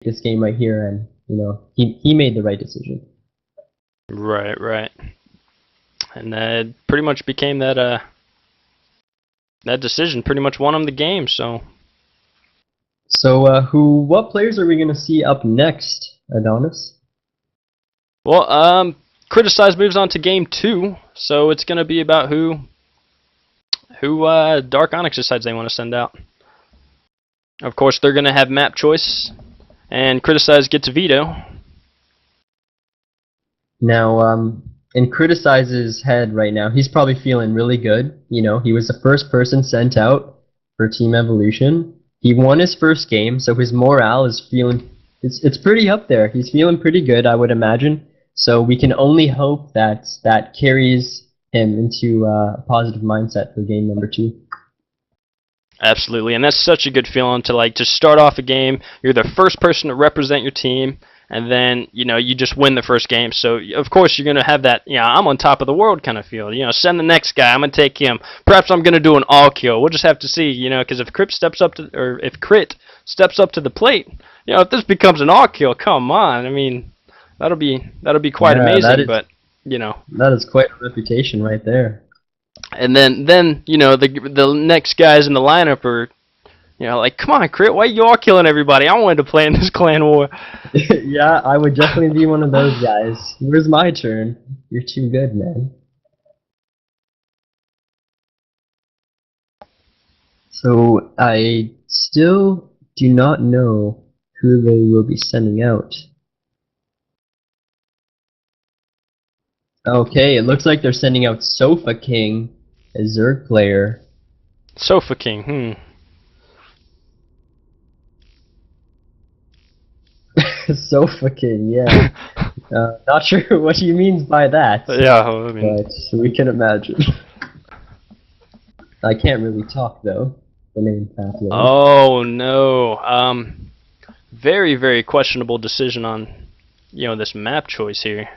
this game right here, and he made the right decision. Right, right. And that pretty much became that that decision pretty much won him the game. So What players are we gonna see up next, Adonis? well, Criticize moves on to game 2, so it's gonna be about who Dark Onyx decides they want to send out. Of course, they're gonna have map choice, and Criticize gets a veto. Now, in Criticize's head right now, he's probably feeling really good. He was the first person sent out for Team Evolution. He won his first game, so his morale is feeling it's pretty up there. He's feeling pretty good, I would imagine. So we can only hope that that carries him into a positive mindset for game number 2. Absolutely, and that's such a good feeling to start off a game. You're the first person to represent your team, and then you just win the first game. So of course you're gonna have that I'm on top of the world kind of feel. Send the next guy. I'm gonna take him. Perhaps I'm gonna do an all kill. We'll just have to see. Because if Crit steps up to the plate, if this becomes an all kill, come on. I mean, that'll be quite amazing. But that is quite a reputation right there. And then the next guys in the lineup are like, come on, Crit, why are you all killing everybody? I wanted to play in this clan war. Yeah, I would definitely be one of those guys. Where's my turn? You're too good, man. So I still do not know who they will be sending out. Okay, it looks like they're sending out Sofa King, a Zerg player. Sofa King, Sofa King, yeah. Not sure what he means by that. Yeah, I mean, but we can imagine. I can't really talk though. The name Pathway. Oh no. Very, very questionable decision on this map choice here.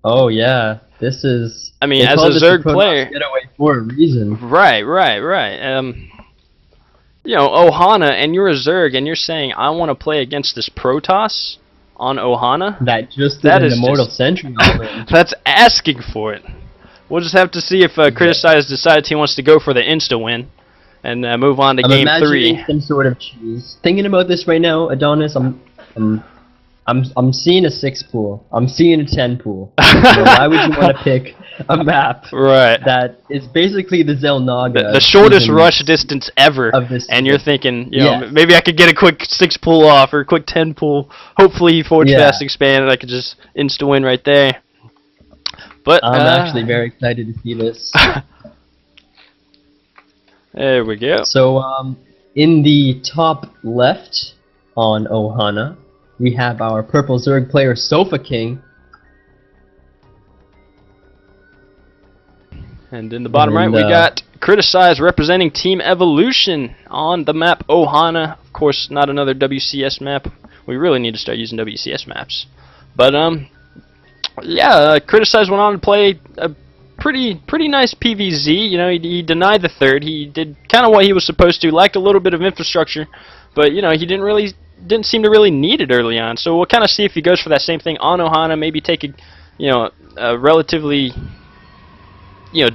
Oh yeah, this is. I mean, as a Zerg player, getaway for a reason. Right. Ohana, and you're a Zerg, and you're saying I want to play against this Protoss on Ohana. That just did an Immortal Sentry. That's asking for it. We'll just have to see if Criticize decides he wants to go for the insta win and move on to game 3. I'm imagining some sort of cheese. Thinking about this right now, Adonis, I'm seeing a 6 pool. I'm seeing a 10 pool. Why would you want to pick a map that is basically the Zelnaga? The shortest rush distance ever. And you're thinking, maybe I could get a quick 6 pool off or a quick 10 pool. Hopefully he Forge Fast Expand and I could just insta-win right there. But I'm actually very excited to see this. There we go. So, in the top left on Ohana, we have our purple Zerg player Sofa King. And in the bottom right, we got Criticize representing Team Evolution on the map Ohana. Of course, not another WCS map. We really need to start using WCS maps. But yeah, Criticize went on to play a pretty nice PVZ. He denied the third. He did kind of what he was supposed to. Lacked a little bit of infrastructure, but he didn't seem to really need it early on. So we'll kind of see if he goes for that same thing on Ohana. Maybe take a relatively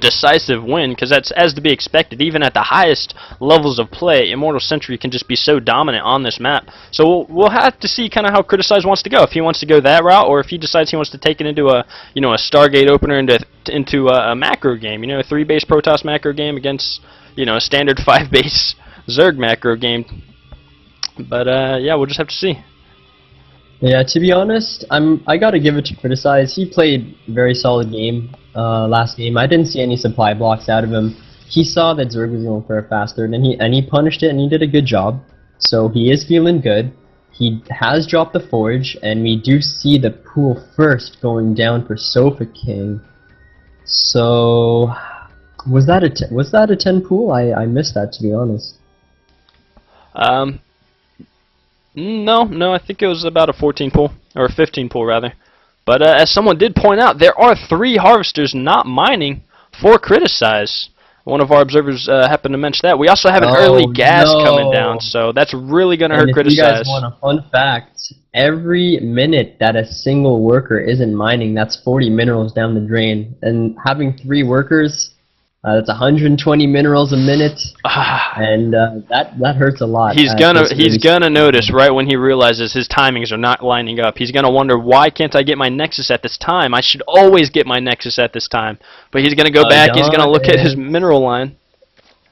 decisive win, because that's as to be expected. Even at the highest levels of play, Immortal Sentry can just be so dominant on this map. So we'll have to see kind of how Criticize wants to go. If he wants to go that route, or if he decides he wants to take it into a a Stargate opener into a macro game. A 3-base Protoss macro game against a standard 5-base Zerg macro game. But yeah, we'll just have to see. Yeah, to be honest, I gotta give it to Criticize. He played a very solid game last game. I didn't see any supply blocks out of him. He saw that Zerg was going for a faster, and he punished it, and he did a good job. So he is feeling good. He has dropped the Forge, and we do see the pool first going down for Sofa King. So was that a 10 pool? I missed that, to be honest. No, I think it was about a 14 pool, or a 15 pool rather. But as someone did point out, there are 3 harvesters not mining for Criticize. One of our observers happened to mention that. We also have an Oh, early gas coming no. down, so that's really going to hurt And if you guys Criticize. want a fun fact, every minute that a single worker isn't mining, that's 40 minerals down the drain. And having 3 workers, that's 120 minerals a minute, and that hurts a lot. He's gonna notice right when he realizes his timings are not lining up. He's gonna wonder, why can't I get my Nexus at this time? I should always get my Nexus at this time. But he's gonna go back. He's gonna look at his mineral line.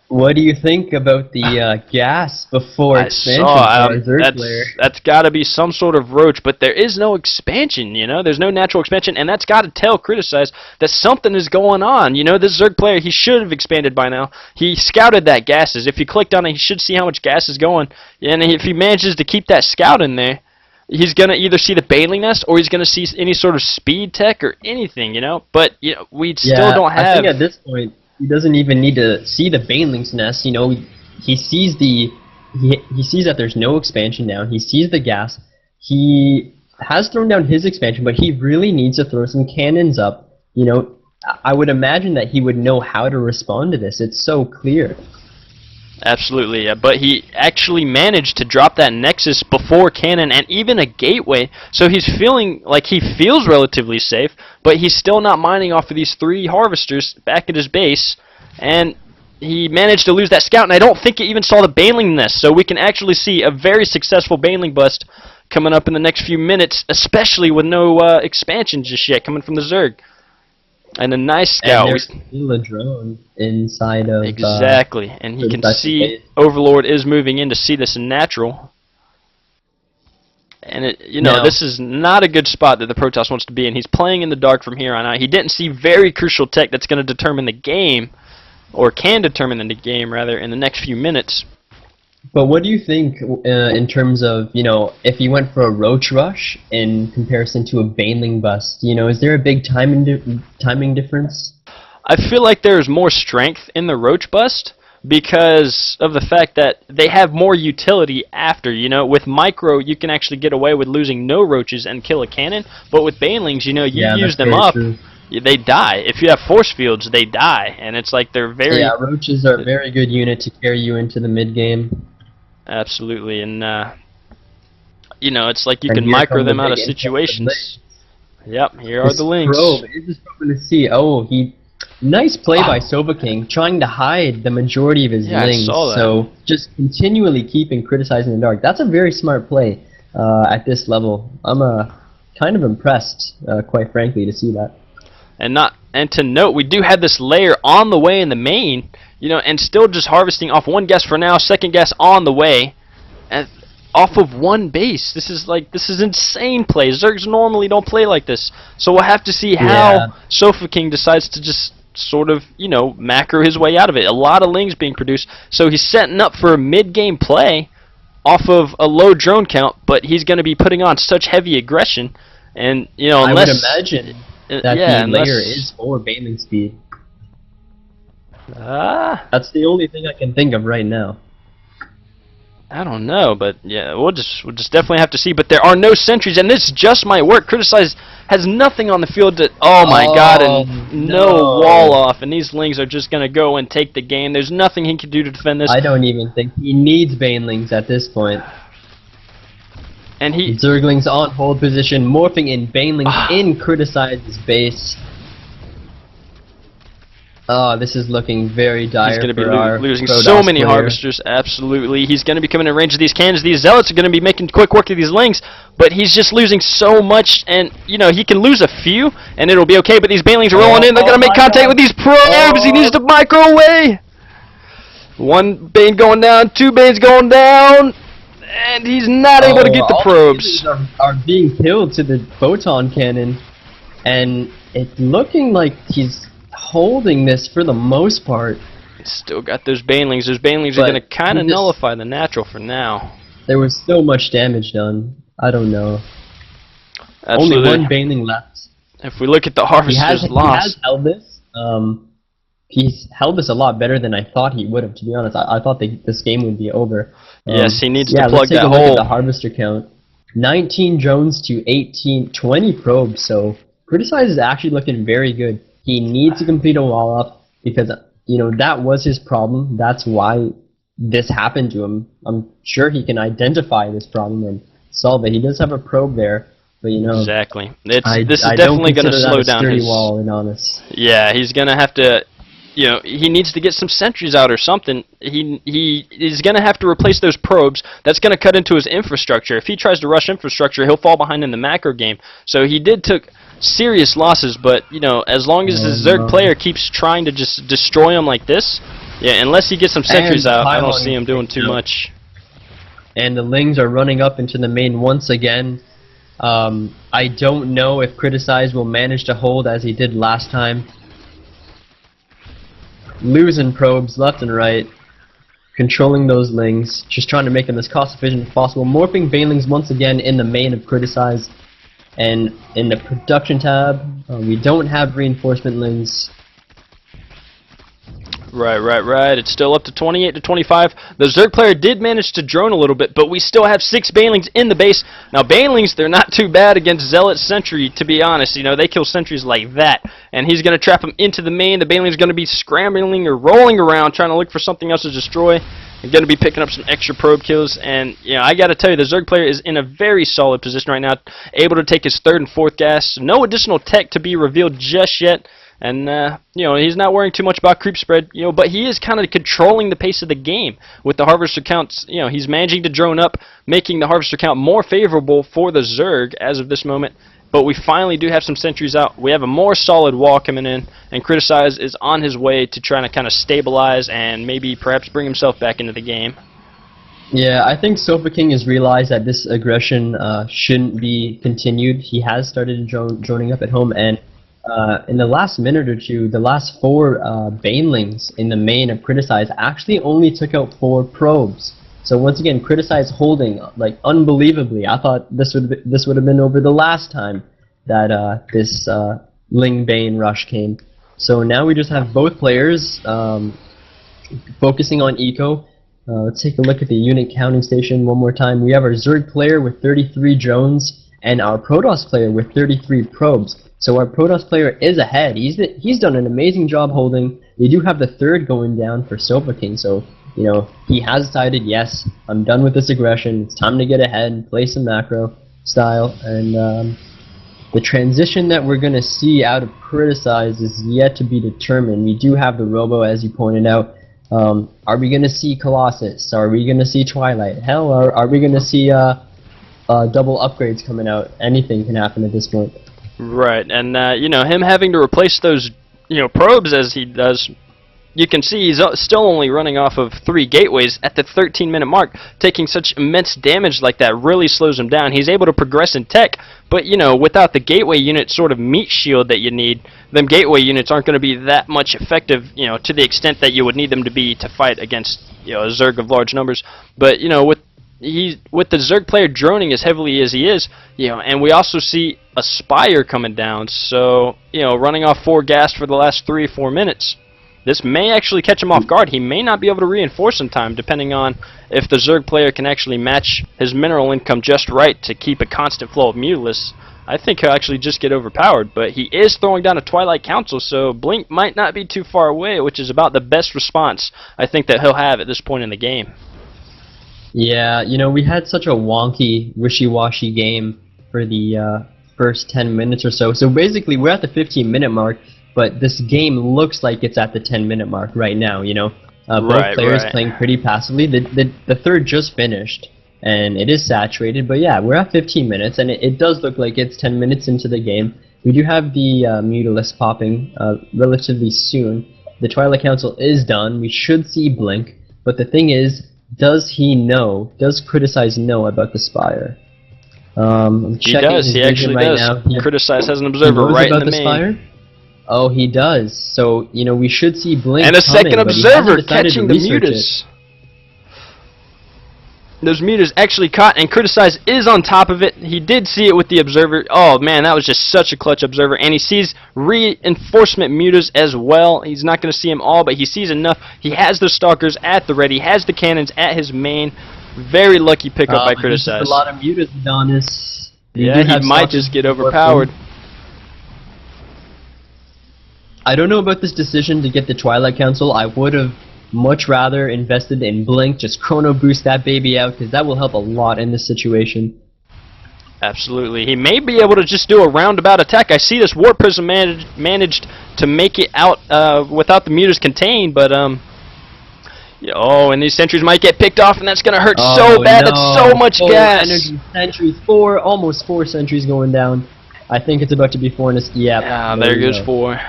What do you think about the gas before expansion for a Zerg player? That's got to be some sort of roach, but there is no expansion, you know? There's no natural expansion, and that's got to tell Criticize that something is going on. You know, this Zerg player, he should have expanded by now. He scouted that gases. If you clicked on it, he should see how much gas is going. And if he manages to keep that scout in there, he's going to either see the Baneling Nest or he's going to see any sort of speed tech or anything, you know? But, you know, we still don't have... I think at this point, he doesn't even need to see the Baneling's Nest. You know, he sees he sees that there's no expansion down. He sees the gas. He has thrown down his expansion, but he really needs to throw some cannons up. You know, I would imagine that he would know how to respond to this. It's so clear. Absolutely, yeah. But he actually managed to drop that Nexus before cannon and even a gateway, so he's feeling like he feels relatively safe, but he's still not mining off of these 3 harvesters back at his base, and he managed to lose that scout, and I don't think he even saw the Baneling Nest, so we can actually see a very successful Baneling bust coming up in the next few minutes, especially with no expansion just yet coming from the Zerg. And a nice scout. And there's still a drone inside of... Exactly, and he can see Overlord is moving in to see this in natural. And, you know, this is not a good spot that the Protoss wants to be in. He's playing in the dark from here on out. He didn't see very crucial tech that's going to determine the game, or can determine the game, rather, in the next few minutes. But what do you think in terms of, you know, if you went for a Roach Rush in comparison to a Baneling Bust? You know, is there a big timing difference? I feel like there's more strength in the Roach Bust because of the fact that they have more utility after. You know, with Micro, you can actually get away with losing no Roaches and kill a cannon, but with Banelings, you know, you use them up, they die. If you have force fields, they die, and it's like they're very... Yeah, Roaches are a very good unit to carry you into the mid-game. Absolutely, and you know, it's like you can micro them out of situations. Yep, here are the links. Probe is just hoping to see. Oh, nice play by Sova King, trying to hide the majority of his lings. I saw that. So just continually keeping Criticizing in the dark. That's a very smart play at this level. I'm kind of impressed, quite frankly, to see that. And to note, we do have this layer on the way in the main, you know, and still just harvesting off 1 gas for now, 2nd gas on the way, and off of 1 base. This is insane play. Zergs normally don't play like this, so we'll have to see how Sofa King decides to just sort of, you know, macro his way out of it. A lot of lings being produced, so he's setting up for a mid-game play off of a low drone count, but he's going to be putting on such heavy aggression, and, you know, unless... I would imagine that the layer is for Baneling speed. That's the only thing I can think of right now. I don't know, but yeah, we'll just definitely have to see. But there are no sentries, and this just might work. Criticize has nothing on the field to... Oh my god, and no wall off, and these lings are just going to go and take the game. There's nothing he can do to defend this. I don't even think he needs Banelings at this point. And Zerglings on hold position, morphing in Banelings in Criticize's base. Oh, this is looking very dire. He's going to be losing so many harvesters, absolutely. He's going to be coming in range of these cannons. These zealots are going to be making quick work of these lings, but he's just losing so much, and, you know, he can lose a few, and it'll be okay, but these banelings are rolling in. They're going to make contact with these probes. He needs to micro away. 1 bane going down, 2 banes going down, and he's not able to get the probes. Are being killed to the photon cannon, and it's looking like he's holding this for the most part. Still got those banelings. Those banelings are going to kind of nullify the natural for now. There was so much damage done. I don't know. Absolutely. Only 1 baneling left. If we look at the harvesters lost. He has held this. He's held this a lot better than I thought he would have, to be honest. I thought this game would be over. Yes, he needs to plug that hole. Let's take a look at the harvester count. 19 drones to 20 probes, so Criticize is actually looking very good. He needs to complete a wall up because you know, that was his problem. That's why this happened to him. I'm sure he can identify this problem and solve it. He does have a probe there, but you know, exactly. This is definitely going to slow down his wall. In honest, yeah, he's going to have to. You know, he needs to get some sentries out or something. He is going to have to replace those probes. That's going to cut into his infrastructure. If he tries to rush infrastructure, he'll fall behind in the macro game. So he did took serious losses, but you know, as long as the Zerg player keeps trying to just destroy him like this, yeah, unless he gets some sentries out, I don't see him doing too much. And the Lings are running up into the main once again. I don't know if Criticize will manage to hold as he did last time. Losing probes left and right, controlling those Lings, just trying to make them as cost efficient as possible. Morphing Banelings once again in the main of Criticize, and in the production tab, we don't have reinforcement Lings. Right. It's still up to 28 to 25. The Zerg player did manage to drone a little bit, but we still have 6 Banelings in the base. Now, Banelings, they're not too bad against Zealot Sentry, to be honest. You know, they kill sentries like that. And he's going to trap him into the main. The Baneling's going to be scrambling or rolling around, trying to look for something else to destroy. They're going to be picking up some extra probe kills. And, you know, I got to tell you, the Zerg player is in a very solid position right now, able to take his 3rd and 4th gas. No additional tech to be revealed just yet. And, you know, he's not worrying too much about creep spread, you know, but he is kind of controlling the pace of the game with the harvester counts. You know, he's managing to drone up, making the harvester count more favorable for the Zerg as of this moment. But we finally do have some sentries out. We have a more solid wall coming in, and Criticize is on his way to trying to kind of stabilize and maybe perhaps bring himself back into the game. Yeah, I think Sofa King has realized that this aggression shouldn't be continued. He has started droning up at home, and in the last minute or two, the last 4 Banelings in the main of Criticize actually only took out 4 probes. So once again, Criticize holding like unbelievably. I thought this would have been over the last time that this Ling Bane rush came. So now we just have both players focusing on eco. Let's take a look at the unit counting station one more time. We have our Zerg player with 33 drones and our Protoss player with 33 probes. So our Protoss player is ahead. He's done an amazing job holding. We do have the 3rd going down for Sofa King, so you know he has decided, yes, I'm done with this aggression. It's time to get ahead and play some macro style. And the transition that we're going to see out of Criticize is yet to be determined. We do have the Robo, as you pointed out. Are we going to see Colossus? Are we going to see Twilight? Hell, are we going to see double upgrades coming out? Anything can happen at this point. Right, and you know, him having to replace those, you know, probes as he does, you can see he's still only running off of 3 gateways at the 13-minute mark. Taking such immense damage like that really slows him down. He's able to progress in tech, but you know, without the gateway unit sort of meat shield that you need, them gateway units aren't going to be that much effective, you know, to the extent that you would need them to be to fight against, you know, a Zerg of large numbers. But you know, with the Zerg player droning as heavily as he is, you know, and we also see a Spire coming down, so, you know, running off 4 gas for the last 3 or 4 minutes, this may actually catch him off guard. He may not be able to reinforce in time, depending on if the Zerg player can actually match his mineral income just right to keep a constant flow of Mutalisks. I think he'll actually just get overpowered, but he is throwing down a Twilight Council, so Blink might not be too far away, which is about the best response I think that he'll have at this point in the game. Yeah, you know, we had such a wonky, wishy-washy game for the first 10 minutes or so. So basically, we're at the 15-minute mark, but this game looks like it's at the 10-minute mark right now, you know. Both players playing pretty passively. The 3rd just finished, and it is saturated, but yeah, we're at 15 minutes, and it does look like it's 10 minutes into the game. We do have the Mutalisks popping relatively soon. The Twilight Council is done. We should see Blink, but the thing is, does Criticize know about the Spire? I'm he does. He actually right does. Now. Criticize has an observer right in the main. Spire? Oh, he does. So, you know, we should see Blink and a coming, second observer catching the mutas. Those mutas actually caught, and Criticize is on top of it. He did see it with the observer. Oh man, that was just such a clutch observer. And he sees reinforcement mutas as well. He's not going to see them all, but he sees enough. He has the stalkers at the ready. He has the cannons at his main. Very lucky pickup by Criticize. A lot of mutas, Adonis. Yeah, he might just get overpowered. I don't know about this decision to get the Twilight Council. I would have much rather invested in Blink, just chrono boost that baby out, because that will help a lot in this situation. Absolutely. He may be able to just do a roundabout attack. I see this Warp Prism managed to make it out without the mutas contained, but yeah, oh, and these sentries might get picked off, and that's going to hurt so bad. No. That's so much gas. Energy sentries, almost 4 sentries going down. I think it's about to be 4 in a yep. Yeah, there goes 4.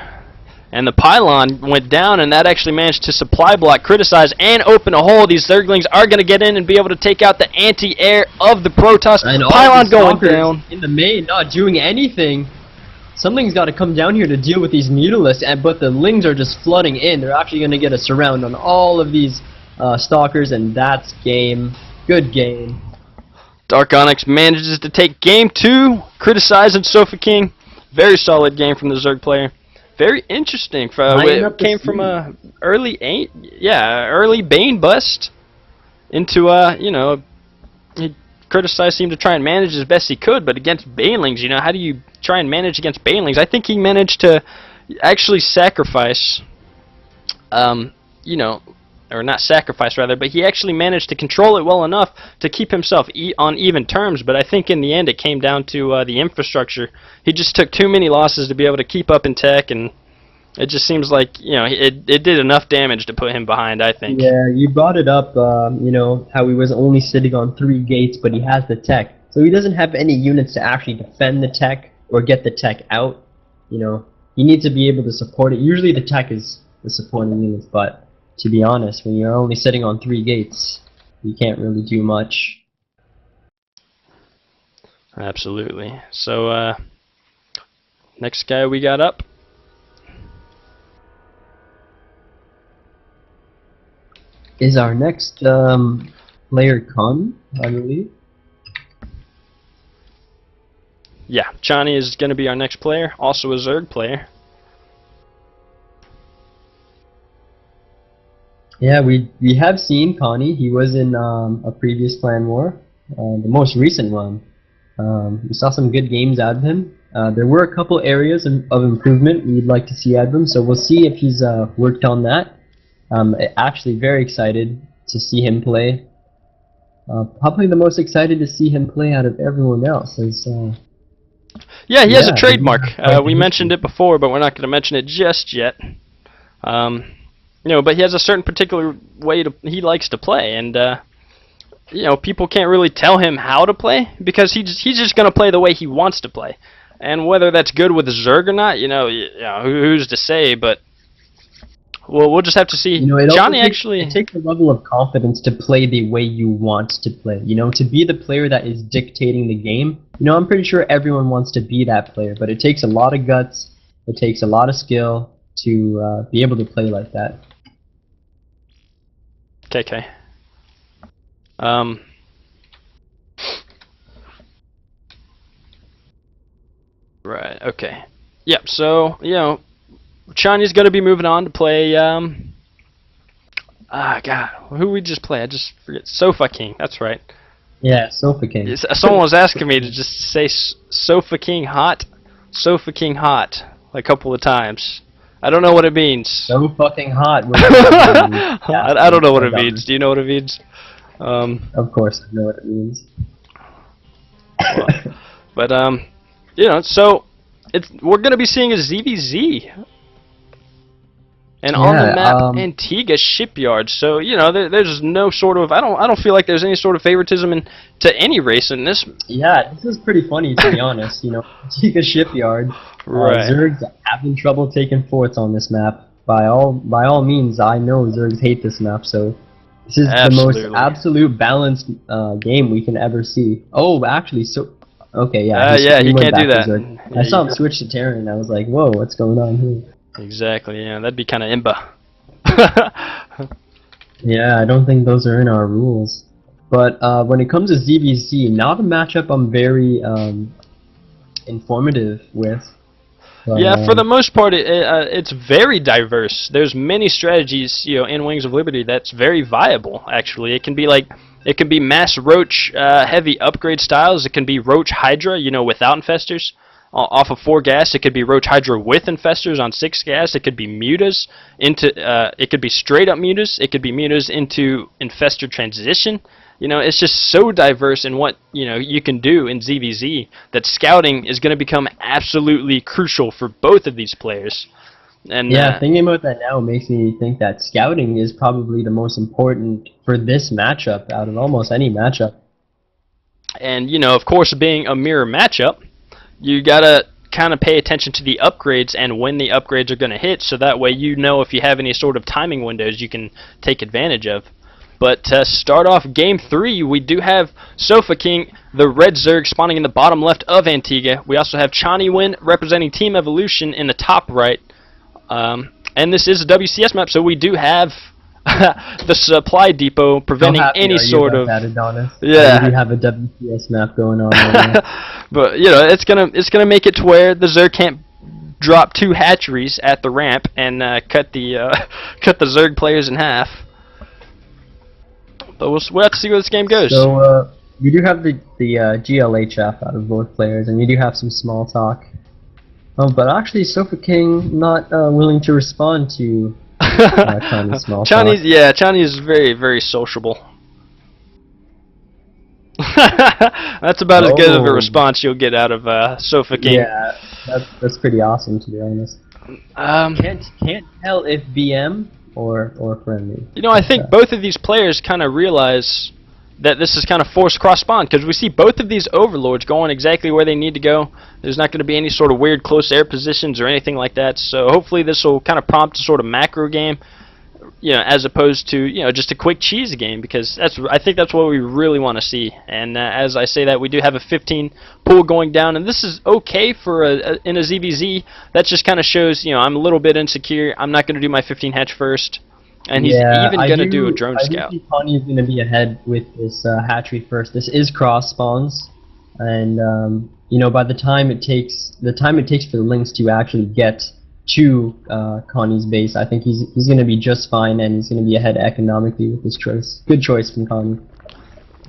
And the pylon went down, and that actually managed to supply block, criticize, and open a hole. These Zerglings are going to get in and be able to take out the anti-air of the Protoss. And pylon going down. In the main, not doing anything. Something's got to come down here to deal with these Mutalisks, but the Lings are just flooding in. They're actually going to get a surround on all of these Stalkers, and that's game. Good game. Dark Onyx manages to take game 2, criticize and Sofa King. Very solid game from the Zerg player. Very interesting. It came from a early Bane bust into you know, he criticized, seemed to try and manage as best he could, but against Banelings, you know, how do you try and manage against Banelings? I think he managed to actually sacrifice, you know, or not sacrifice rather, but he actually managed to control it well enough to keep himself on even terms. But I think in the end it came down to the infrastructure. He just took too many losses to be able to keep up in tech, and it just seems like, you know, it did enough damage to put him behind, I think. Yeah, you brought it up, you know, how he was only sitting on 3 gates, but he has the tech. So he doesn't have any units to actually defend the tech or get the tech out. You know, you need to be able to support it. Usually the tech is the supporting units, but to be honest, when you're only sitting on 3 gates, you can't really do much. Absolutely. So, next guy we got up. Is our next player Con, I believe? Yeah, Chani is going to be our next player, also a Zerg player. Yeah, we have seen Connie. He was in a previous clan war, the most recent one. We saw some good games out of him. There were a couple areas of improvement we'd like to see out of him, so we'll see if he's worked on that. Actually very excited to see him play. Probably the most excited to see him play out of everyone else. Yeah, he has a trademark. We mentioned it before, but we're not going to mention it just yet. You know, but he has a certain particular way he likes to play, and you know, people can't really tell him how to play because he's just going to play the way he wants to play. And whether that's good with Zerg or not, you know, who's to say? But we'll just have to see. You know, it takes a level of confidence to play the way you want to play. You know, to be the player that is dictating the game. You know, I'm pretty sure everyone wants to be that player, but it takes a lot of guts. It takes a lot of skill to be able to play like that. Okay. Right, okay. Yep, so, you know, Chani's going to be moving on to play, God, who we just play? I just forget. Sofa King, that's right. Yeah, Sofa King. Someone was asking me to just say Sofa King Hot, a couple of times. I don't know what it means. So fucking hot. I don't know what it means. Do you know what it means? Of course I know what it means. Well, but you know, so we're gonna be seeing a ZVZ, and on the map Antigua Shipyard. So you know, there's no sort of I don't feel like there's any sort of favoritism to any race in this. Yeah, this is pretty funny to be honest. You know, Antigua Shipyard. Right. Zergs having trouble taking forts on this map. By all means, I know Zergs hate this map, so this is the most absolute balanced game we can ever see. Oh, actually, so okay, yeah. Yeah, you can't do that. I saw him switch to Terran, and I was like, whoa, what's going on here? Exactly. Yeah, that'd be kind of imba. Yeah, I don't think those are in our rules. But when it comes to ZVZ, not a matchup I'm very informative with. But, yeah, for the most part, it's very diverse. There's many strategies, you know, in Wings of Liberty that's very viable. Actually, it can be mass Roach heavy upgrade styles. It can be Roach Hydra, you know, without infestors. off of 4 gas. It could be Roach Hydra with Infestors on 6 gas. It could be Mutas into. It could be straight up Mutas. It could be Mutas into Infestor transition. You know, it's just so diverse in what, you know, you can do in ZVZ that scouting is going to become absolutely crucial for both of these players. And yeah, thinking about that now makes me think that scouting is probably the most important for this matchup out of almost any matchup. And, you know, of course, being a mirror matchup, you got to kind of pay attention to the upgrades and when the upgrades are going to hit, so that way you know if you have any sort of timing windows you can take advantage of. But to start off Game 3, we do have Sofa King, the red Zerg, spawning in the bottom left of Antigua. We also have Chani representing Team Evolution in the top right. And this is a WCS map, so we do have the supply depot preventing any sort of... Yeah. We have a WCS map going on right now. But, you know, it's gonna make it to where the Zerg can't drop 2 hatcheries at the ramp and cut the Zerg players in half. But we'll have to see where this game goes. So you do have the GLHF out of both players, and you do have some small talk. But actually, Sofa King not willing to respond to Chani's small talk. Chani is very, very sociable. That's about as good of a response you'll get out of Sofa King. Yeah, that's pretty awesome, to be honest. Can't tell if BM or friendly. You know, I think both of these players kind of realize that this is kind of forced cross-spawn, because we see both of these overlords going exactly where they need to go. There's not going to be any sort of weird close air positions or anything like that, so hopefully this will kind of prompt a sort of macro game, you know, as opposed to, you know, just a quick cheese game, because I think that's what we really want to see. And as I say that, we do have a 15 pool going down, and this is okay for in a ZVZ. That just kind of shows, you know, I'm a little bit insecure. I'm not going to do my 15 hatch first, and he's even going to do a drone scout. I think Connie's going to be ahead with this hatchery first. This is cross spawns, and you know, by the time it takes for the Lynx to actually get to Connie's base, I think he's going to be just fine, and he's going to be ahead economically with this choice. Good choice from Connie.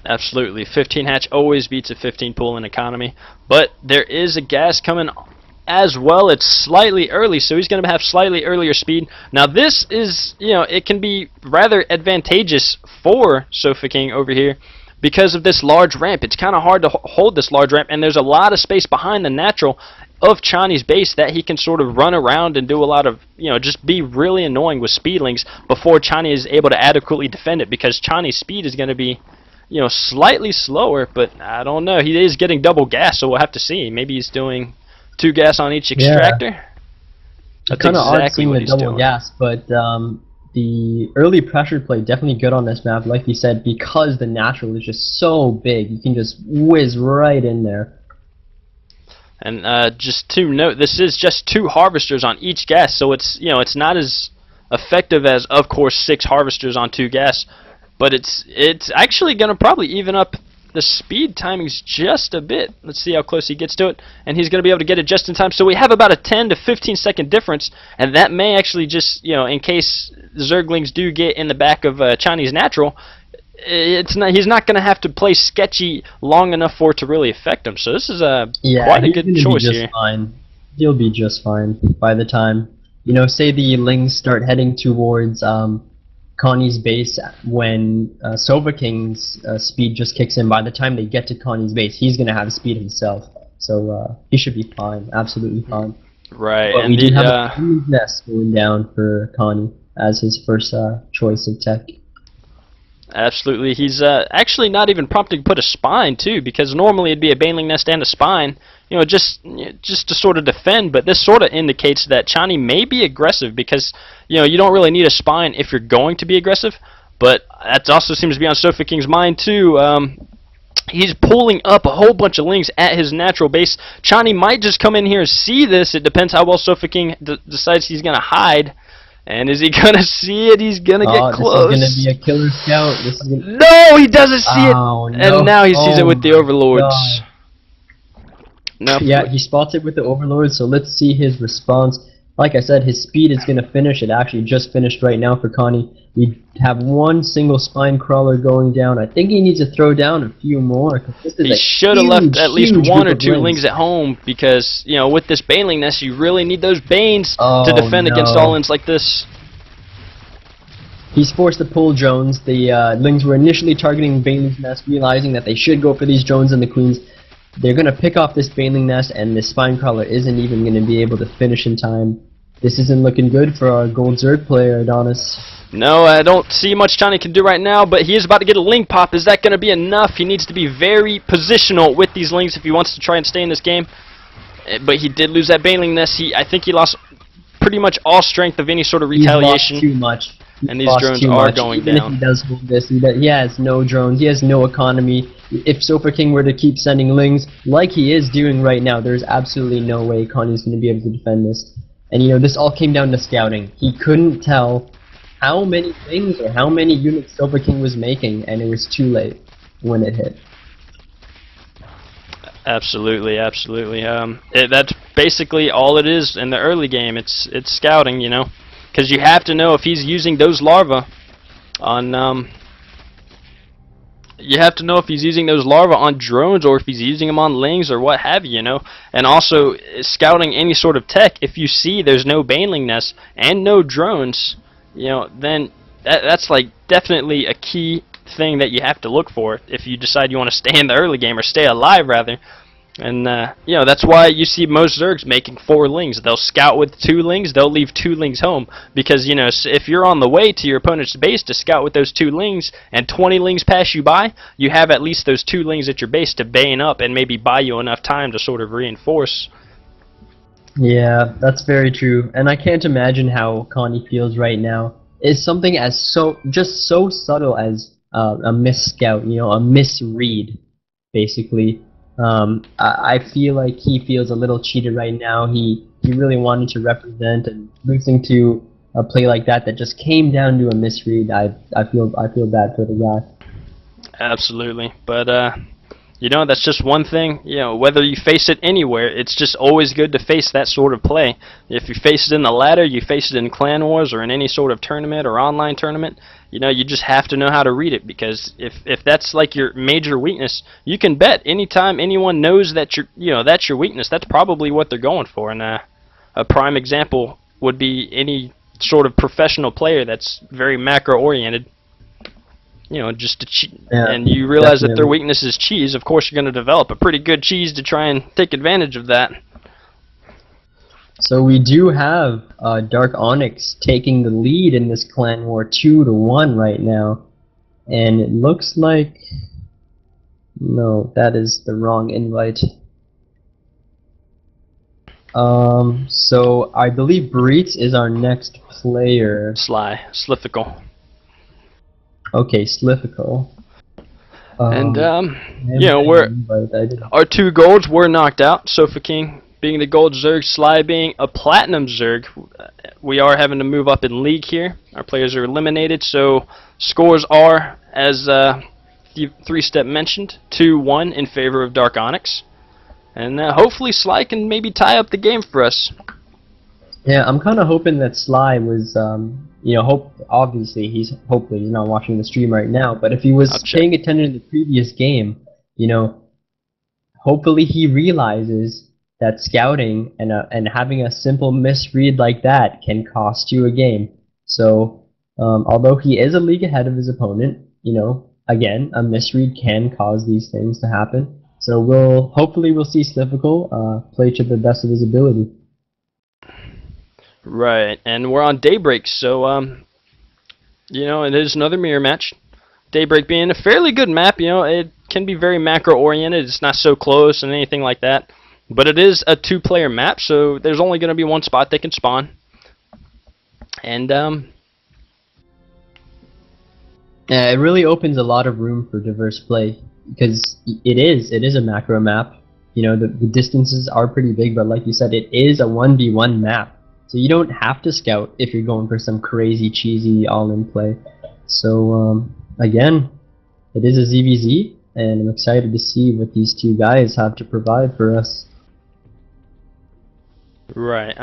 Absolutely. 15 hatch always beats a 15 pool in economy, but there is a gas coming as well. It's slightly early, so he's going to have slightly earlier speed. Now this is, you know, it can be rather advantageous for Sofa King over here because of this large ramp. It's kind of hard to hold this large ramp, and there's a lot of space behind the natural of Chani's base that he can sort of run around and do a lot of, you know, just be really annoying with speedlings before Chani is able to adequately defend it, because Chani's speed is going to be, you know, slightly slower, but I don't know. He is getting double gas, so we'll have to see. Maybe he's doing 2 gas on each extractor. Yeah. That's kind of odd seeing the double gas, but the early pressure play definitely good on this map, like you said, because the natural is just so big. You can just whiz right in there. And just to note, this is just 2 harvesters on each gas, so it's, you know, it's not as effective as, of course, 6 harvesters on 2 gas, but it's actually going to probably even up the speed timings just a bit. Let's see how close he gets to it, and he's going to be able to get it just in time. So we have about a 10 to 15 second difference, and that may actually just, you know, in case Zerglings do get in the back of Chinese natural, he's not going to have to play sketchy long enough for it to really affect him. So this is quite a good choice here. Fine. He'll be just fine by the time, you know, say the Lings start heading towards Connie's base when Sofa King's speed just kicks in. By the time they get to Connie's base, he's going to have speed himself. So he should be fine, absolutely fine. Right. But we do have a nest going down for Connie as his first choice of tech. Absolutely. He's actually not even prompting to put a spine, too, because normally it'd be a baneling nest and a spine, you know, just to sort of defend, but this sort of indicates that Chani may be aggressive, because, you know, you don't really need a spine if you're going to be aggressive, but that also seems to be on Sofa King's mind, too. He's pulling up a whole bunch of Lings at his natural base. Chani might just come in here and see this. It depends how well Sofa King decides he's going to hide. And is he gonna see it? He's gonna get close. This is gonna be a killer scout. No, he doesn't see it. No. And now he sees it with the overlords. No. Yeah, he spots it with the overlords. So let's see his response. like I said, his speed is going to finish. It actually just finished right now for Connie. We have one single spine crawler going down. I think he needs to throw down a few more. This is He should have left at least one or two lings at home because, you know, with this Baneling Nest, you really need those Banes to defend against all ins like this. He's forced to pull drones. The lings were initially targeting Baneling's Nest, realizing that they should go for these drones and the queens. They're going to pick off this Baneling Nest, and this Spine Crawler isn't even going to be able to finish in time. This isn't looking good for our Gold Zerg player, Adonis. No, I don't see much Johnny can do right now, but he is about to get a Ling Pop. Is that going to be enough? He needs to be very positional with these Lings if he wants to try and stay in this game. But he did lose that Baneling Nest. I think he lost pretty much all strength of any sort of retaliation. He's lost too much. And these drones are going down. Even if he does hold this, he has no drones, he has no economy. If Sofa King were to keep sending lings, like he is doing right now, there's absolutely no way Connie's going to be able to defend this. And you know, this all came down to scouting. He couldn't tell how many things or how many units Sofa King was making, and it was too late when it hit. Absolutely, absolutely. That's basically all it is in the early game. It's scouting, you know. Because you have to know if he's using those larvae on you have to know if he's using those larvae on drones or if he's using them on lings or what have you, you know. And also scouting any sort of tech. If you see there's no Baneling Nest and no drones, you know, then that's like definitely a key thing that you have to look for if you decide you want to stay in the early game or stay alive rather. And, you know, that's why you see most Zergs making 4 lings. They'll scout with 2 lings, they'll leave 2 lings home. Because, you know, if you're on the way to your opponent's base to scout with those 2 lings, and 20 lings pass you by, you have at least those 2 lings at your base to bane up and maybe buy you enough time to sort of reinforce. Yeah, that's very true. And I can't imagine how Connie feels right now. It's something as just so subtle as a miss-scout, you know, a misread, basically. I feel like he feels a little cheated right now. He really wanted to represent, and losing to a play like that just came down to a misread. I feel bad for the guy. Absolutely, but you know, that's just one thing. You know, whether you face it anywhere, it's just always good to face that sort of play. If you face it in the ladder, you face it in Clan Wars or in any sort of tournament or online tournament, you know, you just have to know how to read it, because if that's like your major weakness, you can bet anytime anyone knows that that's your weakness, that's probably what they're going for. And a prime example would be any sort of professional player that's very macro oriented. You know, just to cheat, yeah, and you realize that their weakness is cheese. Of course, you're going to develop a pretty good cheese to try and take advantage of that. So we do have Dark Onyx taking the lead in this clan war 2-1 right now, and it looks like no, that is the wrong invite. So I believe Breitz is our next player. Slifical. Okay, Slifical. And you know, our 2 golds were knocked out. Sofa King being the gold Zerg, Sly being a platinum Zerg. We are having to move up in league here. Our players are eliminated, so scores are, as the 3-step mentioned, 2-1 in favor of Dark Onyx. And hopefully Sly can maybe tie up the game for us. Yeah, I'm kind of hoping that Sly was, you know, obviously hopefully he's not watching the stream right now, but if he was paying attention to the previous game, you know, hopefully he realizes that scouting and having a simple misread like that can cost you a game. So, although he is a league ahead of his opponent, you know, again, a misread can cause these things to happen. So hopefully we'll see Slifical play to the best of his ability. Right, and we're on Daybreak, so you know, it is another mirror match. Daybreak being a fairly good map, you know, it can be very macro oriented. It's not so close and anything like that, but it is a 2-player map, so there's only going to be one spot they can spawn. And yeah, it really opens a lot of room for diverse play, because it is a macro map. You know, the distances are pretty big, but like you said, it is a 1v1 map. So you don't have to scout if you're going for some crazy, cheesy, all-in play. So, again, it is a ZVZ, and I'm excited to see what these 2 guys have to provide for us. Right.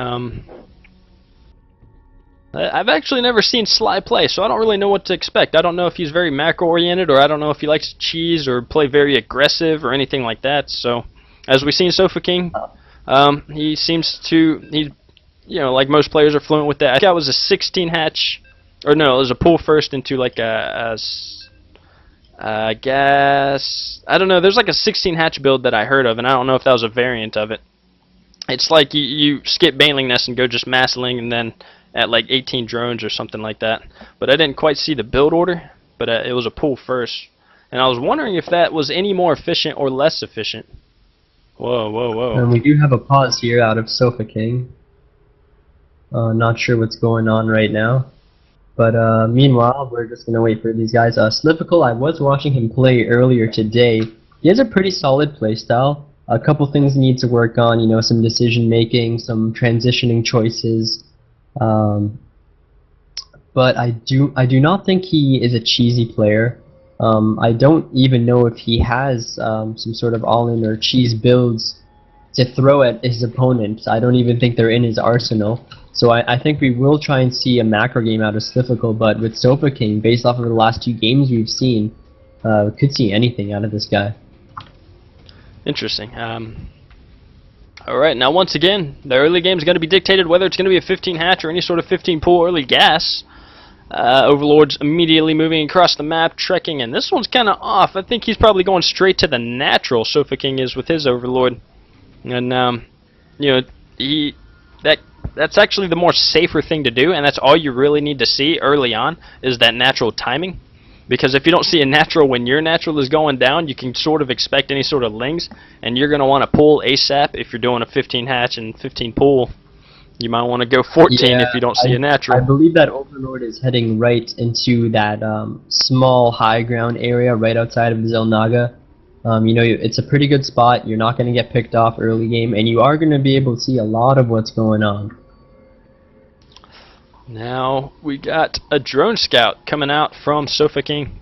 I've actually never seen Sly play, so I don't really know what to expect. I don't know if he's very macro-oriented, or I don't know if he likes to cheese or play very aggressive or anything like that. So, as we've seen Sofa King, he seems to, like most players are fluent with that. I think that was a 16 hatch, or no, it was a pull first into like I guess, I don't know, there's like a 16 hatch build that I heard of, and I don't know if that was a variant of it. It's like you skip Baneling Nest and go just Massling, and then at like 18 drones or something like that. But I didn't quite see the build order, but it was a pull first. And I was wondering if that was any more efficient or less efficient. Whoa, whoa, whoa. And we do have a pause here out of Sofa King. Not sure what's going on right now. But meanwhile, we're just going to wait for these guys. Slivical, I was watching him play earlier today. He has a pretty solid playstyle. A couple things he needs to work on, some decision making, some transitioning choices. But I do not think he is a cheesy player. I don't even know if he has some sort of all-in or cheese builds to throw at his opponent. I don't even think they're in his arsenal. So I think we will try and see a macro game out of Slivical, but with Sofa King, based off of the last 2 games we've seen, we could see anything out of this guy. Interesting. Alright, now once again, the early game is going to be dictated whether it's going to be a 15 hatch or any sort of 15 pull early gas. Overlord's immediately moving across the map, trekking, and this one's kind of off. I think he's probably going straight to the natural, Sofa King is with his Overlord. And, that's actually the more safer thing to do, and that's all you really need to see early on, is that natural timing. Because if you don't see a natural when your natural is going down, you can sort of expect any sort of lings, and you're going to want to pull ASAP if you're doing a 15 hatch and 15 pull. You might want to go 14 if you don't see a natural. I believe that Overlord is heading right into that small high ground area right outside of Zelnaga. It's a pretty good spot. You're not going to get picked off early game, and you are going to be able to see a lot of what's going on. Now we got a drone scout coming out from Sofa King.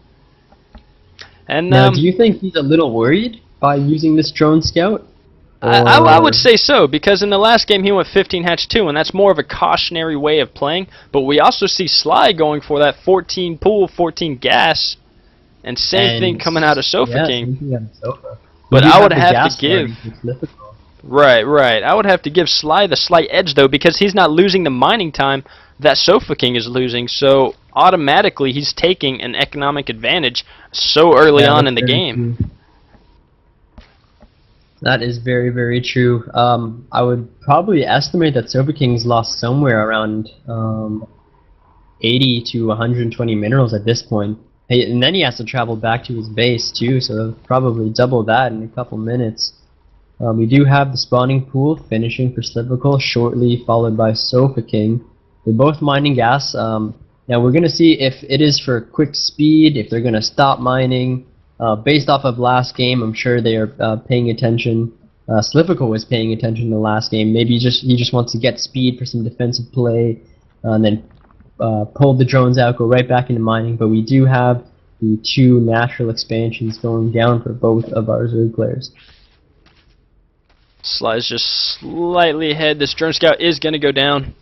And now, do you think he's a little worried by using this drone scout? I would say so, because in the last game he went 15 hatch 2, and that's more of a cautionary way of playing. But we also see Sly going for that 14 pull, 14 gas, and same thing coming out of Sofa King. But I would have to give. Right. I would have to give Sly the slight edge though, because he's not losing the mining time that Sofa King is losing, so automatically he's taking an economic advantage so early on in the game. True. That is very, very true. I would probably estimate that Sofa King's lost somewhere around 80 to 120 minerals at this point. And then he has to travel back to his base too, so probably double that in a couple minutes. We do have the spawning pool finishing for Slivical, shortly followed by Sofa King. They're both mining gas. Now we're going to see if it is for quick speed, if they're going to stop mining. Based off of last game, I'm sure they are paying attention. Slivical was paying attention in the last game. Maybe he just wants to get speed for some defensive play, and then pull the drones out, go right back into mining. But we do have the 2 natural expansions going down for both of our Zerg players. Sly's just slightly ahead. This drone scout is going to go down.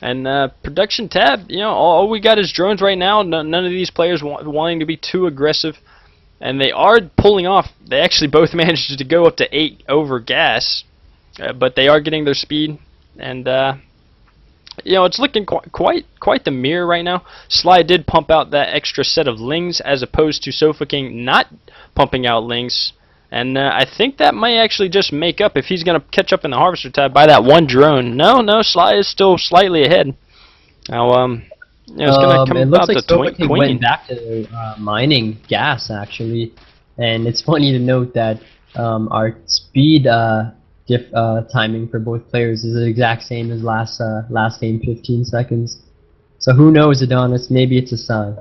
And production tab, all we got is drones right now. None of these players wanting to be too aggressive. And they are pulling off. They actually both managed to go up to 8 over gas. But they are getting their speed. And, it's looking quite the mirror right now. Sly did pump out that extra set of lings, as opposed to Sofa King not pumping out lings. And I think that might actually just make up if he's going to catch up in the Harvester tab by that 1 drone. No, Sly is still slightly ahead. Now, it's going to come it looks out like the Sofa King went back to mining gas, actually. And it's funny to note that our speed timing for both players is the exact same as last game, 15 seconds. So who knows, Adonis? Maybe it's a sign.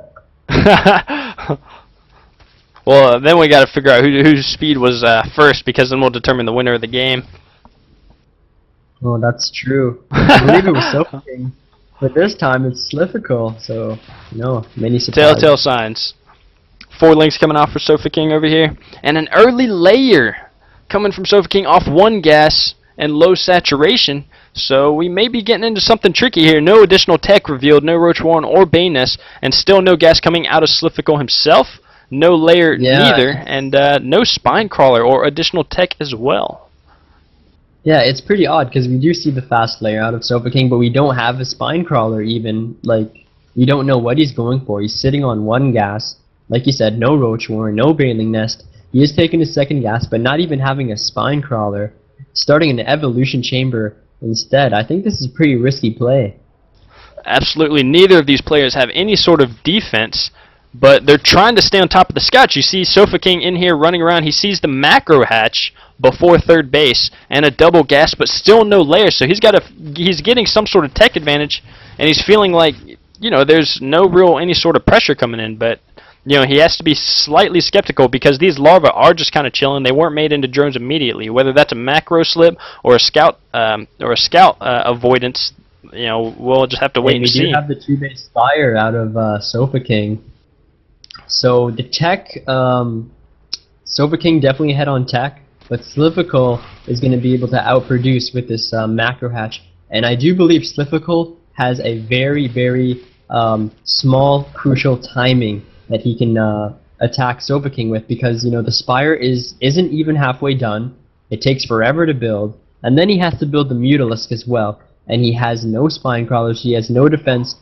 Well, then we got to figure out whose speed was first, because then we'll determine the winner of the game. Oh, that's true. I believe it was Sofa King, but this time it's Slivical, so many surprises. Telltale signs. 4 links coming off for Sofa King over here, and an early layer coming from Sofa King off 1 gas and low saturation. So we may be getting into something tricky here. No additional tech revealed, no Roach Warren or Bane Nest, and still no gas coming out of Slifical himself. No layer neither, and no spine crawler or additional tech as well. Yeah, it's pretty odd because we do see the fast layer out of Sofa King, but we don't have a spine crawler even. Like, we don't know what he's going for. He's sitting on one gas. Like you said, no Roach Warren, no Baneling Nest. He is taking his second gas, but not even having a spine crawler. Starting an evolution chamber instead. I think this is a pretty risky play. Absolutely, neither of these players have any sort of defense, but they're trying to stay on top of the scouts. You see Sofa King in here running around. He sees the macro hatch before third base and a double gas, but still no layer. So he's getting some sort of tech advantage, and he's feeling like, you know, there's no real any sort of pressure coming in. But you know, he has to be slightly skeptical because these larvae are just kind of chilling. They weren't made into drones immediately. Whether that's a macro slip or a scout avoidance, you know, we'll just have to wait and see. We do have the 2-base Spire out of Sofa King. So the tech, Sofa King definitely ahead on tech, but Slifical is going to be able to outproduce with this macro hatch. And I do believe Slifical has a very, very small, crucial timing that he can attack Sofa King with, because, you know, the Spire isn't even halfway done. It takes forever to build, and then he has to build the Mutalisk as well, and he has no spine crawlers, he has no defense.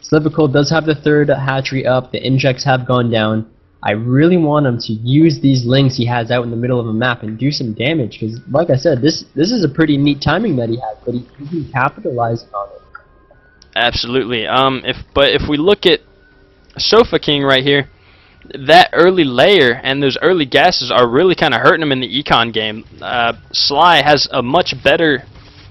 Slifical does have the third hatchery up, the injects have gone down. I really want him to use these lings he has out in the middle of a map and do some damage, because, like I said, this is a pretty neat timing that he has, but he can capitalize on it. Absolutely. If we look at Sofa King right here, that early layer and those early gases are really kind of hurting him in the econ game. Sly has a much better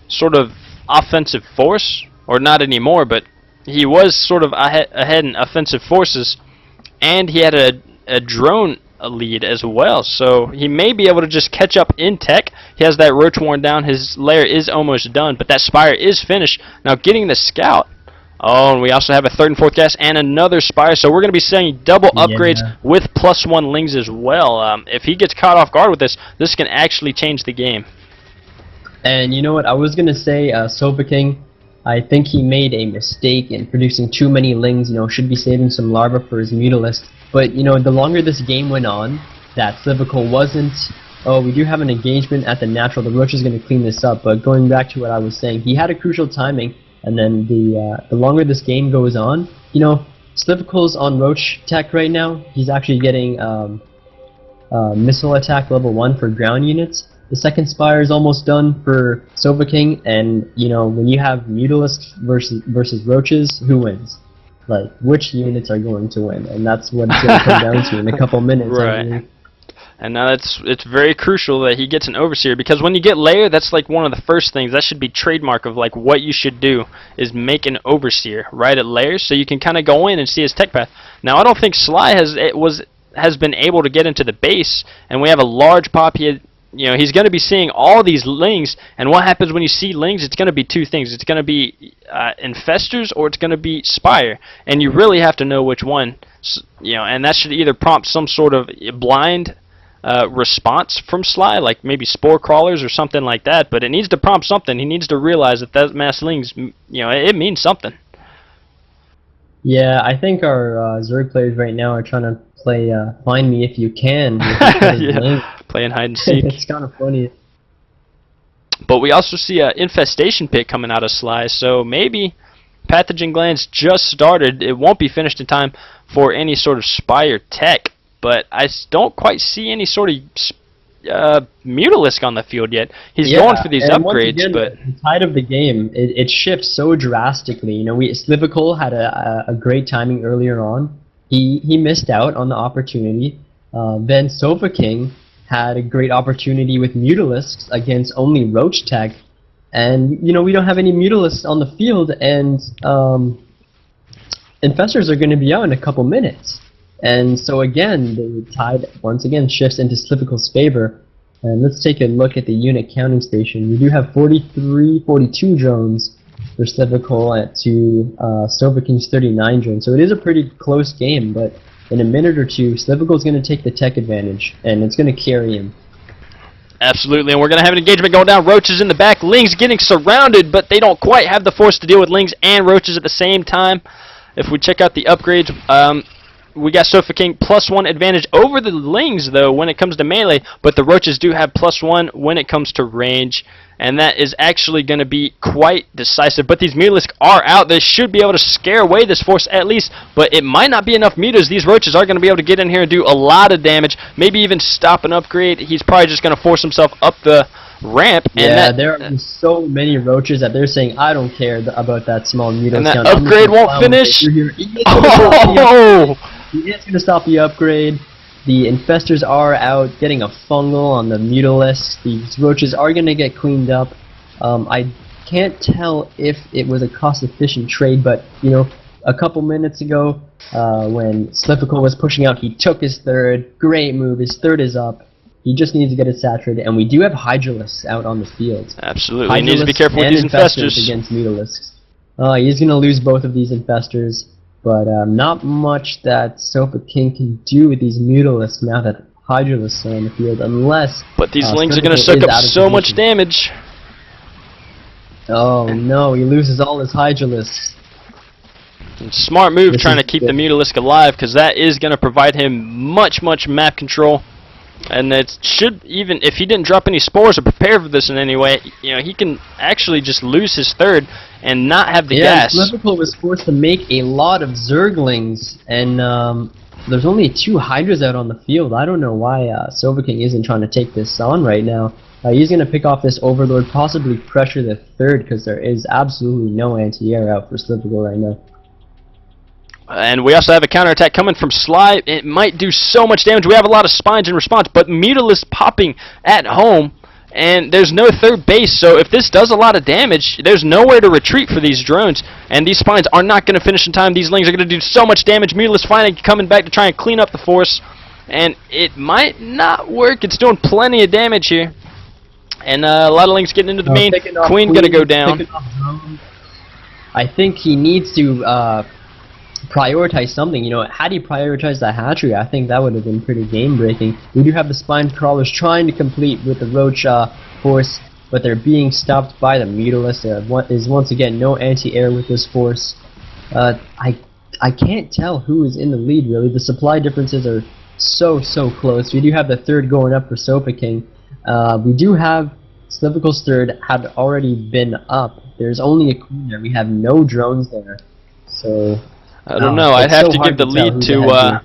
sort of offensive force, or not anymore, but he was sort of ahead in offensive forces, and he had a drone lead as well, so he may be able to just catch up in tech. He has that Roach Warren down, his layer is almost done, but that Spire is finished. Now getting the scout. Oh, and we also have a third and fourth gas and another Spire, so we're going to be seeing double upgrades with +1 lings as well. If he gets caught off guard with this can actually change the game. And you know what, I was going to say, Sofa King, I think he made a mistake in producing too many lings. You know, should be saving some larvae for his Mutalisk. But, you know, the longer this game went on, that Slifical wasn't, oh, we do have an engagement at the natural, the Roach is going to clean this up, but going back to what I was saying, he had a crucial timing. And then the longer this game goes on, you know, Slifical's on Roach tech right now. He's actually getting missile attack level 1 for ground units. The second Spire is almost done for Sofa King, and you know, when you have Mutalisks versus Roaches, who wins? Like, which units are going to win? And that's what it's going to come down to in a couple minutes. Right. And now it's very crucial that he gets an Overseer, because when you get layer, that's like one of the first things. That should be trademark of like what you should do is make an Overseer right at layers, so you can kind of go in and see his tech path. Now I don't think Sly has been able to get into the base, and we have a large pop. You know, he's going to be seeing all these lings, and what happens when you see lings? It's going to be two things. It's going to be infestors, or it's going to be Spire, and you really have to know which one. You know, and that should either prompt some sort of blind response from Sly, like maybe spore crawlers or something like that, but it needs to prompt something. He needs to realize that mass lings, you know, it means something. Yeah, I think our Zerg players right now are trying to play Find Me If You Can. Yeah, playing hide and seek. It's kind of funny. But we also see an infestation pit coming out of Sly, so maybe pathogen glands just started. It won't be finished in time for any sort of Spire tech. But I don't quite see any sort of Mutalisk on the field yet. He's going for these upgrades, again, but the tide of the game, it shifts so drastically. You know, Slifical had a great timing earlier on. He missed out on the opportunity. Then Sofa King had a great opportunity with Mutalisks against only Roach tech, and you know, we don't have any Mutalisks on the field, and Infestors are going to be out in a couple minutes. And so again, the tide once again shifts into Sliffical's favor. And let's take a look at the unit counting station. We do have 42 drones for Slifical to Sofa King's 39 drones. So it is a pretty close game, but in a minute or two, Slifical's going to take the tech advantage, and it's going to carry him. Absolutely, and we're going to have an engagement going down. Roaches in the back. Lings getting surrounded, but they don't quite have the force to deal with Lings and Roaches at the same time. If we check out the upgrades, we got Sofa King +1 advantage over the Lings, though, when it comes to melee, but the Roaches do have +1 when it comes to range, and that is actually going to be quite decisive. But these Mutalisks are out. They should be able to scare away this force at least, but it might not be enough mutas. These Roaches are going to be able to get in here and do a lot of damage, maybe even stop an upgrade. He's probably just going to force himself up the ramp. And there are so many Roaches that they're saying, I don't care about that small Mutalisk. And that upgrade won't finish. He is going to stop the upgrade. The Infestors are out, getting a fungal on the Mutalisks. These Roaches are going to get cleaned up. I can't tell if it was a cost-efficient trade, but, you know, a couple minutes ago, when Slippical was pushing out, he took his third. Great move. His third is up. He just needs to get it saturated, and we do have Hydralisks out on the field. Absolutely. He needs to be careful with these Infestors against Mutalisks. He's going to lose both of these Infestors. But not much that Sofa King can do with these Mutalisks now that Hydralisks are on the field, unless... But these Lings are going to soak up so much damage. Oh no, he loses all his Hydralisks. Smart move trying to keep the Mutalisk alive, because that is going to provide him much map control. And it should, even if he didn't drop any spores or prepare for this in any way, you know, he can actually just lose his third and not have the gas. Yeah, Liverpool was forced to make a lot of Zerglings, and there's only 2 Hydras out on the field. I don't know why Sofa King isn't trying to take this on right now. He's going to pick off this Overlord, possibly pressure the third, because there is absolutely no anti-air out for Slippical right now. And we also have a counterattack coming from Sly. It might do so much damage. We have a lot of spines in response, but Mutalisk popping at home, and there's no third base, so if this does a lot of damage, there's nowhere to retreat for these drones, and these spines are not going to finish in time. These Lings are going to do so much damage. Mutalisk finally coming back to try and clean up the force, and it might not work. It's doing plenty of damage here. And a lot of Lings getting into the main. Queen going to go down. I think he needs to prioritize something. You know, had he prioritized the hatchery, I think that would have been pretty game-breaking. We do have the spine crawlers trying to complete with the Roach force, but they're being stopped by the Mutalisk. There is once again no anti-air with this force. I can't tell who is in the lead, really. The supply differences are so close. We do have the third going up for Sofa King. We do have Slivical's third had already been up. There's only a queen there. We have no drones there. So I don't know. I'd have to give the lead to,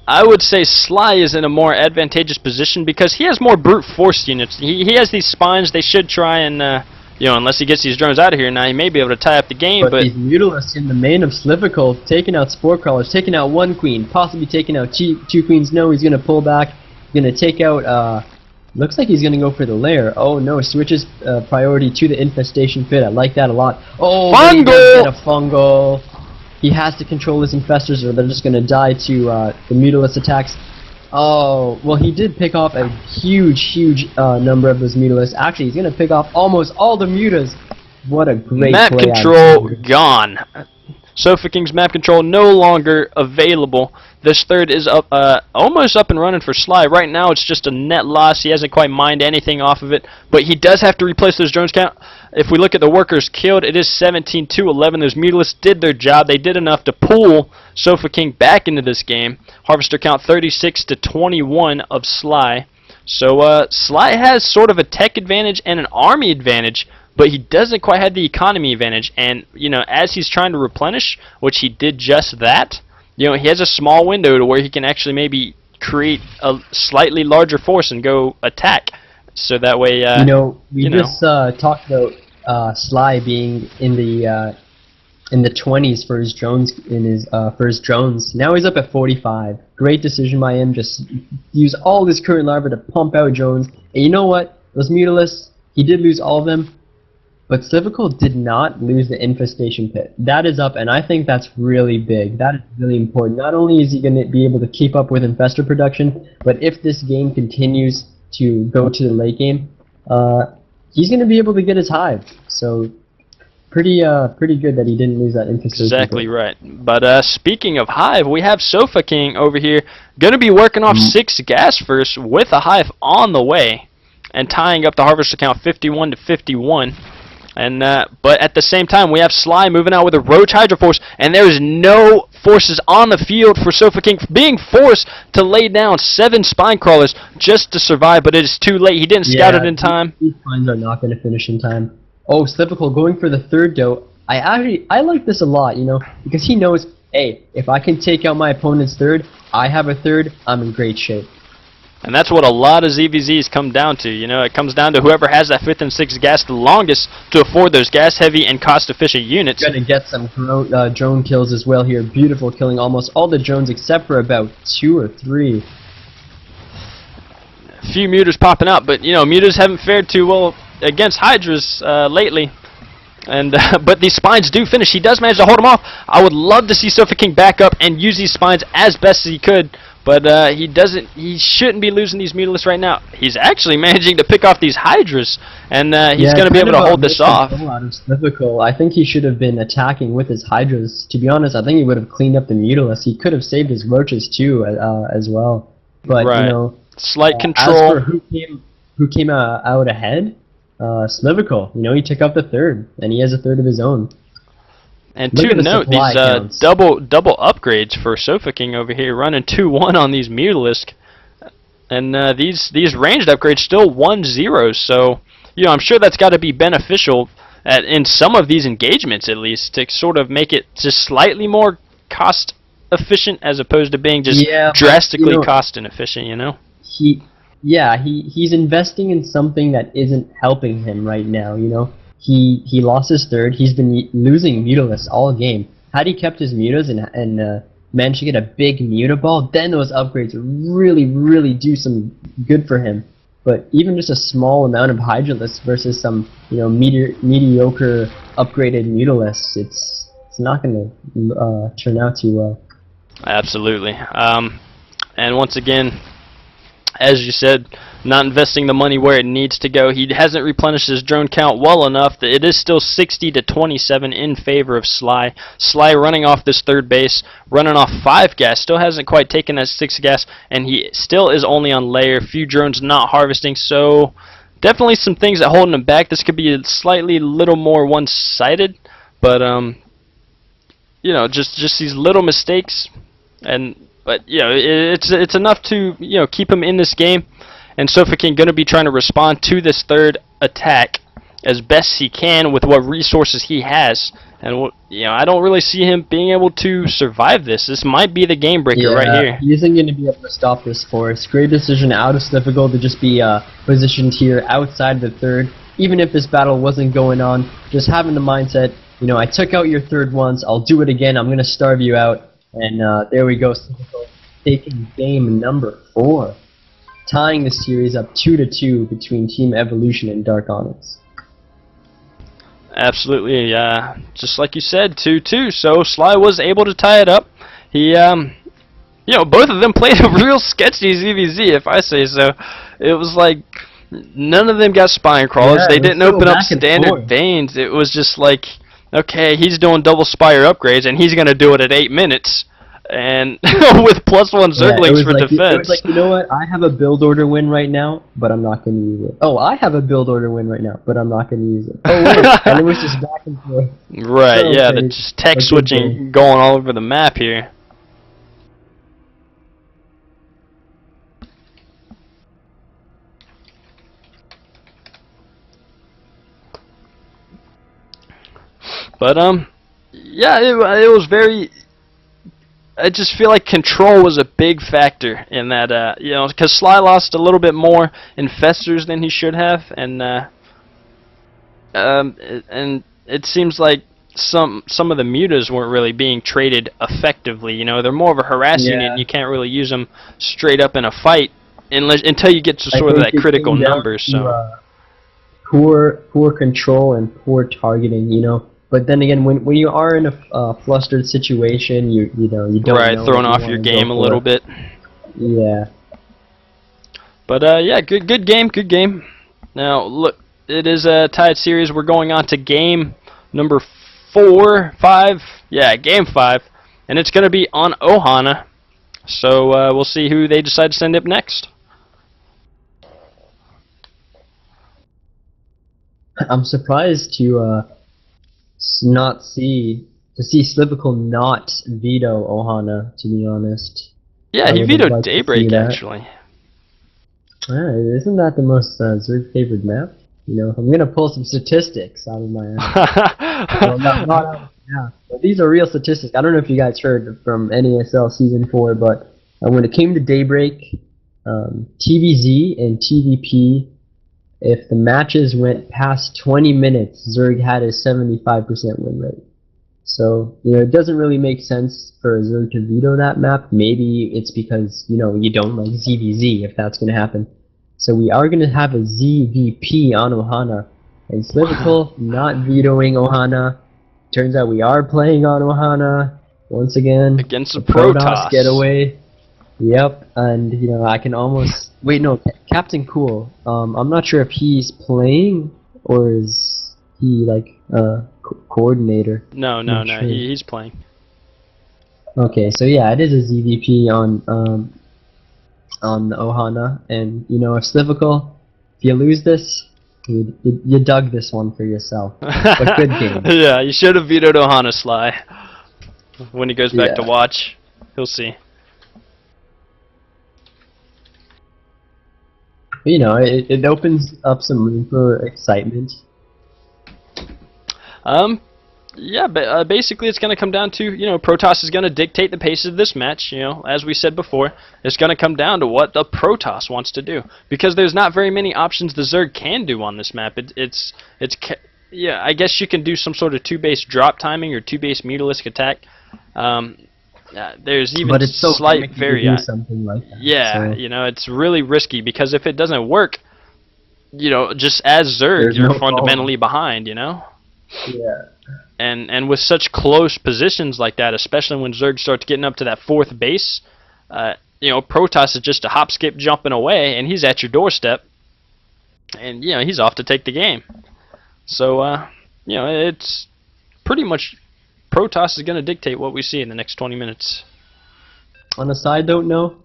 I would say Sly is in a more advantageous position because he has more brute force units. He has these spines. They should try and, you know, unless he gets these drones out of here now, he may be able to tie up the game. But these Mutalisks in the main of Slivical, taking out Spore Crawlers, taking out one queen, possibly taking out two queens. No, he's going to pull back. He's going to take out, looks like he's going to go for the lair. Oh no, switches priority to the infestation pit. I like that a lot. Oh, fungal! He does get a fungal. He has to control his infestors or they're just going to die to the Mutalisk attacks. Oh, well he did pick off a huge number of those Mutalisks. Actually, he's going to pick off almost all the mutas. What a great map play control gone. Sofa King's map control no longer available. This third is up, almost up and running for Sly. Right now it's just a net loss. He hasn't quite mined anything off of it, but he does have to replace those drones count. If we look at the workers killed, it is 17-11. Those Mutalisks did their job. They did enough to pull Sofa King back into this game. Harvester count 36-21 of Sly. So Sly has sort of a tech advantage and an army advantage, but he doesn't quite have the economy advantage. And, you know, as he's trying to replenish, which he did just that, you know, he has a small window to where he can actually maybe create a slightly larger force and go attack. So that way, you know, we just talked about Sly being in the 20s for his drones for his drones. Now he's up at 45. Great decision by him. Just use all this current larva to pump out drones. And you know what? Those Mutalisks, he did lose all of them. But Slivical did not lose the infestation pit. That is up, and I think that's really big. That is really important. Not only is he going to be able to keep up with infestor production, but if this game continues to go to the late game, he's going to be able to get his hive. So pretty good that he didn't lose that infestation pit. Exactly right. But speaking of hive, we have Sofa King over here going to be working off 6 gas first with a hive on the way. and tying up the harvester count 51 to 51. And but at the same time, we have Sly moving out with a Roach Hydra Force, and there is no forces on the field for Sofa King, being forced to lay down 7 spine crawlers just to survive. But it is too late. He didn't scout it in time. These spines are not going to finish in time. Oh, Slivical going for the third though. I like this a lot, you know, because he knows, hey, if I can take out my opponent's third, I have a third, I'm in great shape. And that's what a lot of ZVZs come down to. You know, it comes down to whoever has that 5th and 6th gas the longest to afford those gas-heavy and cost-efficient units. Gonna get some drone kills as well here. Beautiful, killing almost all the drones except for about 2 or 3. A few mutas popping out, but you know, mutas haven't fared too well against Hydras lately. And but these spines do finish. He does manage to hold them off. I would love to see Sofa King back up and use these spines as best as he could. But he doesn't. He shouldn't be losing these Mutalists right now. He's actually managing to pick off these Hydras, and he's going to be able to hold this off. I think he should have been attacking with his Hydras. To be honest, I think he would have cleaned up the Mutalists. He could have saved his Roaches too, as well. But right. You know, slight control. As for who came out ahead, Slivical. You know, he took up the third, and he has a third of his own. And to note, these double upgrades for Sofa King over here, running 2-1 on these Mutalisk, and these ranged upgrades still 1-0. So, you know, I'm sure that's got to be beneficial in some of these engagements, at least, to sort of make it just slightly more cost efficient as opposed to being just drastically cost inefficient. You know. He's investing in something that isn't helping him right now. You know. He lost his third. He's been losing Mutalists all game. Had he kept his Mutas and managed to get a big Muta ball, then those upgrades really do some good for him. But even just a small amount of Hydralists versus some mediocre upgraded Mutalists, it's not going to turn out too well. Absolutely. And once again, as you said, not investing the money where it needs to go. He hasn't replenished his drone count well enough that it is still 60 to 27 in favor of Sly. Sly running off this third base, running off 5 gas, still hasn't quite taken that 6 gas, and he still is only on layer. Few drones not harvesting, so definitely some things that holding him back. This could be a slightly little more one-sided, but you know, just these little mistakes, but you know, it's enough to keep him in this game. And Sofa King going to be trying to respond to this third attack as best he can with what resources he has. And I don't really see him being able to survive this. This might be the game breaker right here. He isn't going to be able to stop this force. Great decision out of Slivical to just be positioned here outside the third. Even if this battle wasn't going on, just having the mindset, I took out your third once, I'll do it again, I'm going to starve you out. And there we go, Slivical taking game number 4. Tying the series up 2-2 between Team Evolution and Dark Onyx. Absolutely, just like you said, 2-2. So Sly was able to tie it up. He, both of them played a real sketchy ZVZ, if I say so. It was like none of them got spine crawlers. They didn't open up standard veins. It was just like, okay, he's doing double spire upgrades, and he's gonna do it at 8 minutes. And with +1 Zerglings for defense. It was like, you know what? I have a build order win right now, but I'm not going to use it. Oh, I have a build order win right now, but I'm not going to use it. Oh, wait. And it was just back and forth. Right, so yeah, the just tech switching going all over the map here. But, yeah, it was very... I just feel like control was a big factor in that, because Sly lost a little bit more infestors than he should have, and it seems like some of the mutas weren't really being traded effectively. They're more of a harass unit, and you can't really use them straight up in a fight until you get to sort of that critical number. So poor control and poor targeting, But then again, when you are in a flustered situation, you don't know throwing off your game a little bit. Yeah. But yeah, good game. Now look, it is a tied series. We're going on to game number 5. Yeah, game 5, and it's going to be on Ohana. So we'll see who they decide to send up next. I'm surprised to not see Slivical not veto Ohana. To be honest, Yeah, I he would have vetoed liked to see Daybreak that. actually. Isn't that the most Zerg favored map? You know, I'm gonna pull some statistics out of my ass. Well, not out of my ass, but these are real statistics. I don't know if you guys heard from NASL Season 4, but when it came to Daybreak, TVZ and TVP, if the matches went past 20 minutes, Zerg had a 75% win rate. So, you know, it doesn't really make sense for Zerg to veto that map. Maybe it's because, you know, you don't like ZVZ if that's going to happen. So we are going to have a ZVP on Ohana. And Slivical not vetoing Ohana. Turns out we are playing on Ohana once again. Against the Protoss Protoss. getaway. Yep, and you know I can almost wait. No, Captain Cool. I'm not sure if he's playing or is he like coordinator. No, Sure. he's playing. Okay, so yeah, it is a ZVP on the Ohana, and you know if Slivical, if you lose this, you dug this one for yourself. But good game. Yeah, you should have vetoed Ohana Sly. When he goes back to Yeah. watch, he'll see. You know, it opens up some room for excitement. Yeah, but basically it's going to come down to, you know, Protoss is going to dictate the pace of this match, you know, as we said before. It's going to come down to what the Protoss wants to do. Because there's not very many options the Zerg can do on this map. Yeah, I guess you can do some sort of 2-base drop timing or 2-base Mutalisk attack. There's even But it's so slight variation. Something like that. Yeah, So you know, it's really risky because if it doesn't work, you know, just as Zerg, there's you're no fundamentally behind, you know? Yeah. And with such close positions like that, especially when Zerg starts getting up to that 4th base, you know, Protoss is just a hop, skip, jumping away, and he's at your doorstep, and you know he's off to take the game. So you know, it's pretty much Protoss is going to dictate what we see in the next 20 minutes. On a side note, no,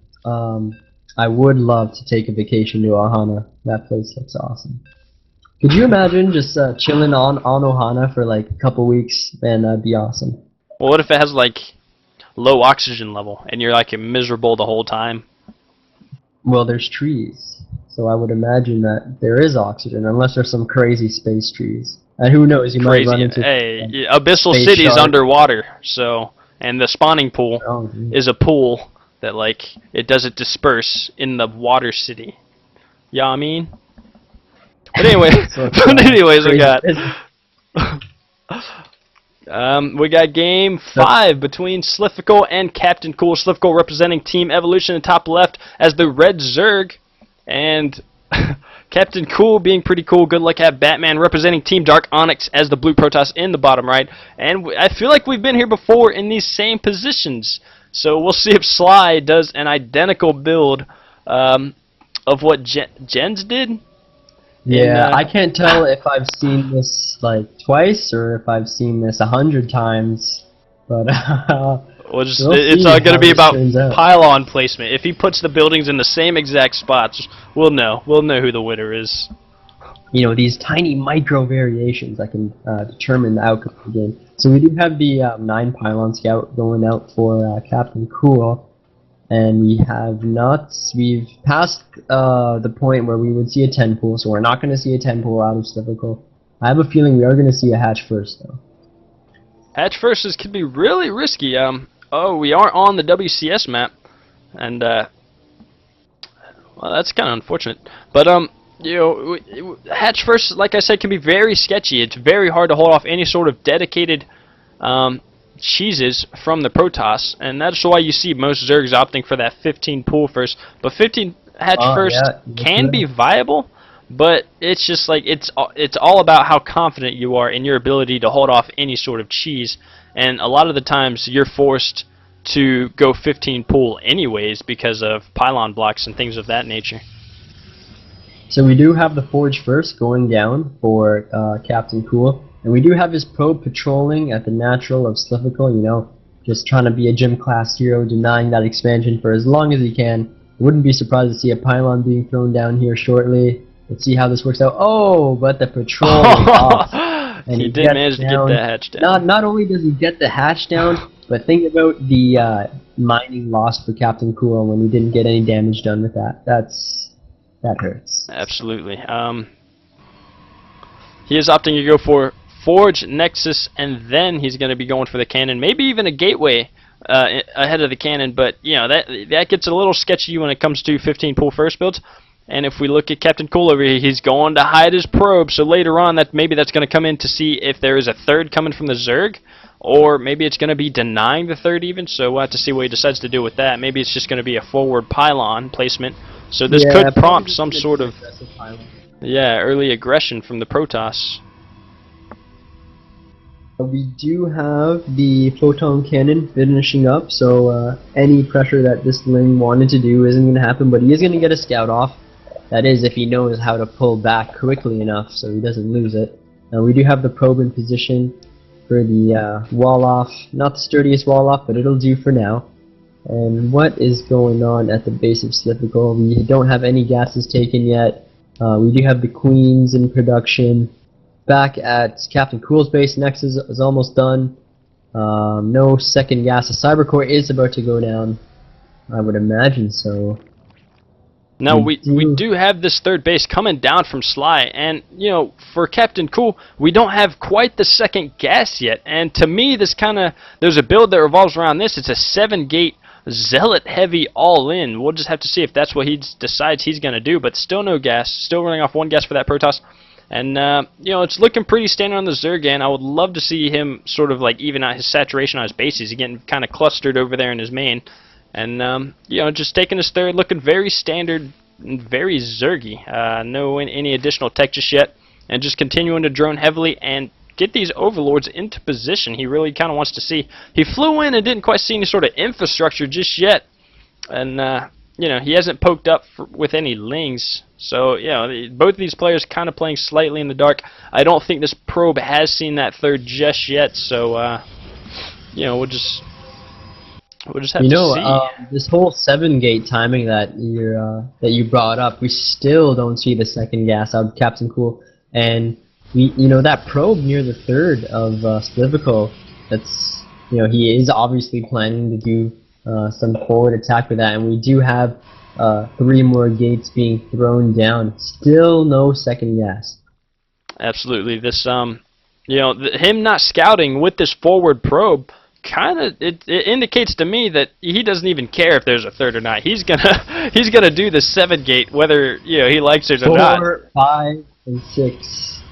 I would love to take a vacation to Ohana. That place looks awesome. Could you imagine just chilling on Ohana for like a couple weeks? Man, that'd be awesome. Well, what if it has like low oxygen level and you're like miserable the whole time? Well, there's trees, so I would imagine that there is oxygen, unless there's some crazy space trees. And who knows, you might run into Abyssal space City is shark. Underwater, so and the spawning pool Oh, is a pool that like it doesn't disperse in the water city. Yeah, I mean. But anyway, anyways, we got game 5 between Slifical and Captain Cool. Slifical representing Team Evolution in top left as the red Zerg, and Captain Cool being pretty cool. Good luck at Batman representing Team Dark Onyx as the blue Protoss in the bottom right. And I feel like we've been here before in these same positions, so we'll see if Sly does an identical build of what Jens did. Yeah, I can't tell if I've seen this like twice or if I've seen this 100 times, but it's all going to be about pylon placement. If he puts the buildings in the same exact spots, we'll know. We'll know who the winner is. You know, these tiny micro variations that can determine the outcome of the game. So we do have the 9 pylon scout going out for Captain Cool. And we've passed the point where we would see a 10 pool, so we're not going to see a 10 pool out of Slivical. I have a feeling we are going to see a hatch first, though. Hatch first could be really risky. We are on the WCS map, and well, that's kind of unfortunate. But you know, hatch first, like I said, can be very sketchy. It's very hard to hold off any sort of dedicated cheeses from the Protoss, and that's why you see most Zergs opting for that 15 pool first. But 15 hatch first can be viable, but it's just like it's all about how confident you are in your ability to hold off any sort of cheese, and a lot of the times you're forced to go 15 pool anyways because of pylon blocks and things of that nature. So we do have the Forge first going down for Captain Cool. And we do have his probe patrolling at the natural of Slifical, you know, just trying to be a gym class hero, denying that expansion for as long as he can. Wouldn't be surprised to see a pylon being thrown down here shortly. Let's see how this works out. Oh, but the patrol is off. And he did manage to get that hatch down. Not only does he get the hatch down, but think about the mining lost for Captain Cool when he didn't get any damage done with that. That hurts. Absolutely. He is opting to go for Forge, Nexus, and then he's going to be going for the cannon. Maybe even a gateway ahead of the cannon, but you know that gets a little sketchy when it comes to 15 pool first builds. And if we look at Captain Cool over here, he's going to hide his probe, so later on maybe that's going to come in to see if there is a third coming from the Zerg, or maybe it's going to be denying the third even, so we'll have to see what he decides to do with that. Maybe it's just going to be a forward pylon placement, so this could prompt some sort of early aggression from the Protoss. We do have the photon cannon finishing up, so any pressure that this Ling wanted to do isn't going to happen, but he is going to get a scout off. That is, if he knows how to pull back quickly enough so he doesn't lose it. Now we do have the probe in position for the wall off. Not the sturdiest wall off, but it'll do for now. And what is going on at the base of Slipical? We don't have any gases taken yet. We do have the Queens in production. Back at Captain Cool's base, Nexus is almost done. No second gas. The Cybercore is about to go down. I would imagine so. Now we do have this third base coming down from Sly, and you know, for Captain Cool, we don't have quite the second gas yet. And to me, there's a build that revolves around this. It's a 7-gate zealot heavy all in. We'll just have to see if that's what he decides he's gonna do. But still no gas, still running off 1 gas for that Protoss. And you know, it's looking pretty standard on the Zergan. I would love to see him sort of like even out his saturation on his bases. He's getting kind of clustered over there in his main. And you know, just taking his third, looking very standard and very Zergy. No any additional tech just yet, and just continuing to drone heavily and get these overlords into position. He really kind of wants to see. He flew in and didn't quite see any sort of infrastructure just yet, and you know, he hasn't poked up with any lings. So you know, both of these players kind of playing slightly in the dark. I don't think this probe has seen that third just yet. So you know, we'll just have to see. This whole 7-gate timing that you brought up, we still don't see the second gas out of Captain Cool, and you know that probe near the third of Slivico. That's, you know, he is obviously planning to do some forward attack with that, and we do have 3 more gates being thrown down. Still no second gas. Absolutely, this you know, him not scouting with this forward probe. It indicates to me that he doesn't even care if there's a third or not. He's gonna do the 7-gate whether, you know, he likes it or not. 4, 5, and 6.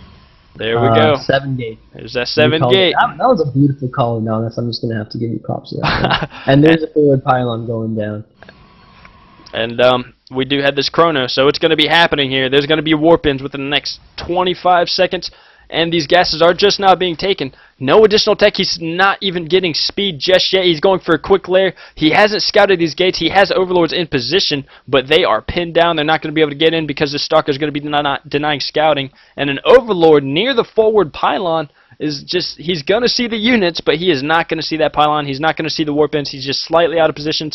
There we go. 7-gate. There's that 7-gate. That was a beautiful call, Adonis. I'm just gonna have to give you props to that. And there's a forward pylon going down. And we do have this chrono, so it's gonna be happening here. There's gonna be warp-ins within the next 25 seconds. And these gases are just now being taken. No additional tech. He's not even getting speed just yet. He's going for a quick lair. He hasn't scouted these gates. He has overlords in position, but they are pinned down. They're not going to be able to get in because the stalker is going to be denying scouting. And an overlord near the forward pylon is just, he's going to see the units, but he is not going to see that pylon. He's not going to see the warp ins. He's just slightly out of position,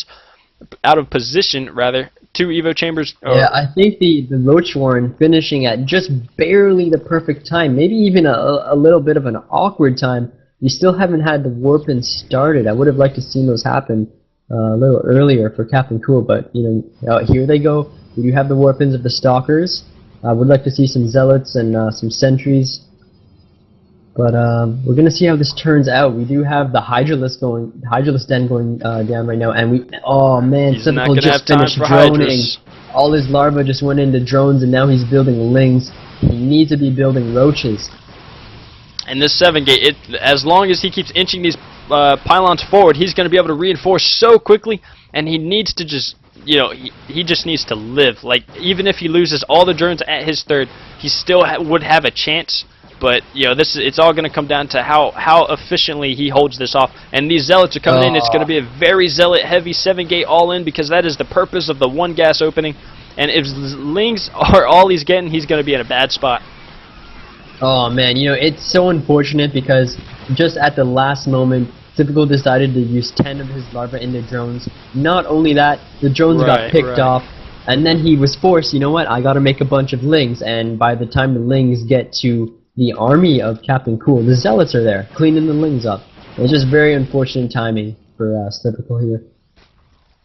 2 Evo chambers. Yeah, I think the Roach Warren finishing at just barely the perfect time, maybe even a little bit of an awkward time. You still haven't had the warp-in started. I would have liked to seen those happen a little earlier for Captain Cool, but you know, here they go. We do have the warp-ins of the Stalkers. I would like to see some Zealots and some Sentries. But we're gonna see how this turns out. We do have the Hydralisk Den going down right now, and oh man, Slipical just finished droning. All his larvae just went into drones, and now he's building lings. He needs to be building roaches. And this 7-gate, as long as he keeps inching these pylons forward, he's gonna be able to reinforce so quickly, and he needs to just, you know, he just needs to live. Like, even if he loses all the drones at his third, he still would have a chance. But you know, it's all going to come down to how efficiently he holds this off. And these zealots are coming in. It's going to be a very zealot heavy 7-gate all in, because that is the purpose of the 1 gas opening. And if lings are all he's getting, he's going to be in a bad spot. Oh man, you know, it's so unfortunate because just at the last moment, Typical decided to use 10 of his larvae in the drones. Not only that, the drones got picked off. And then he was forced, you know what, I gotta make a bunch of Lings, and by the time the Lings get to the army of Captain Cool, the Zealots are there, cleaning the Lings up. It's just very unfortunate timing for Slippical here.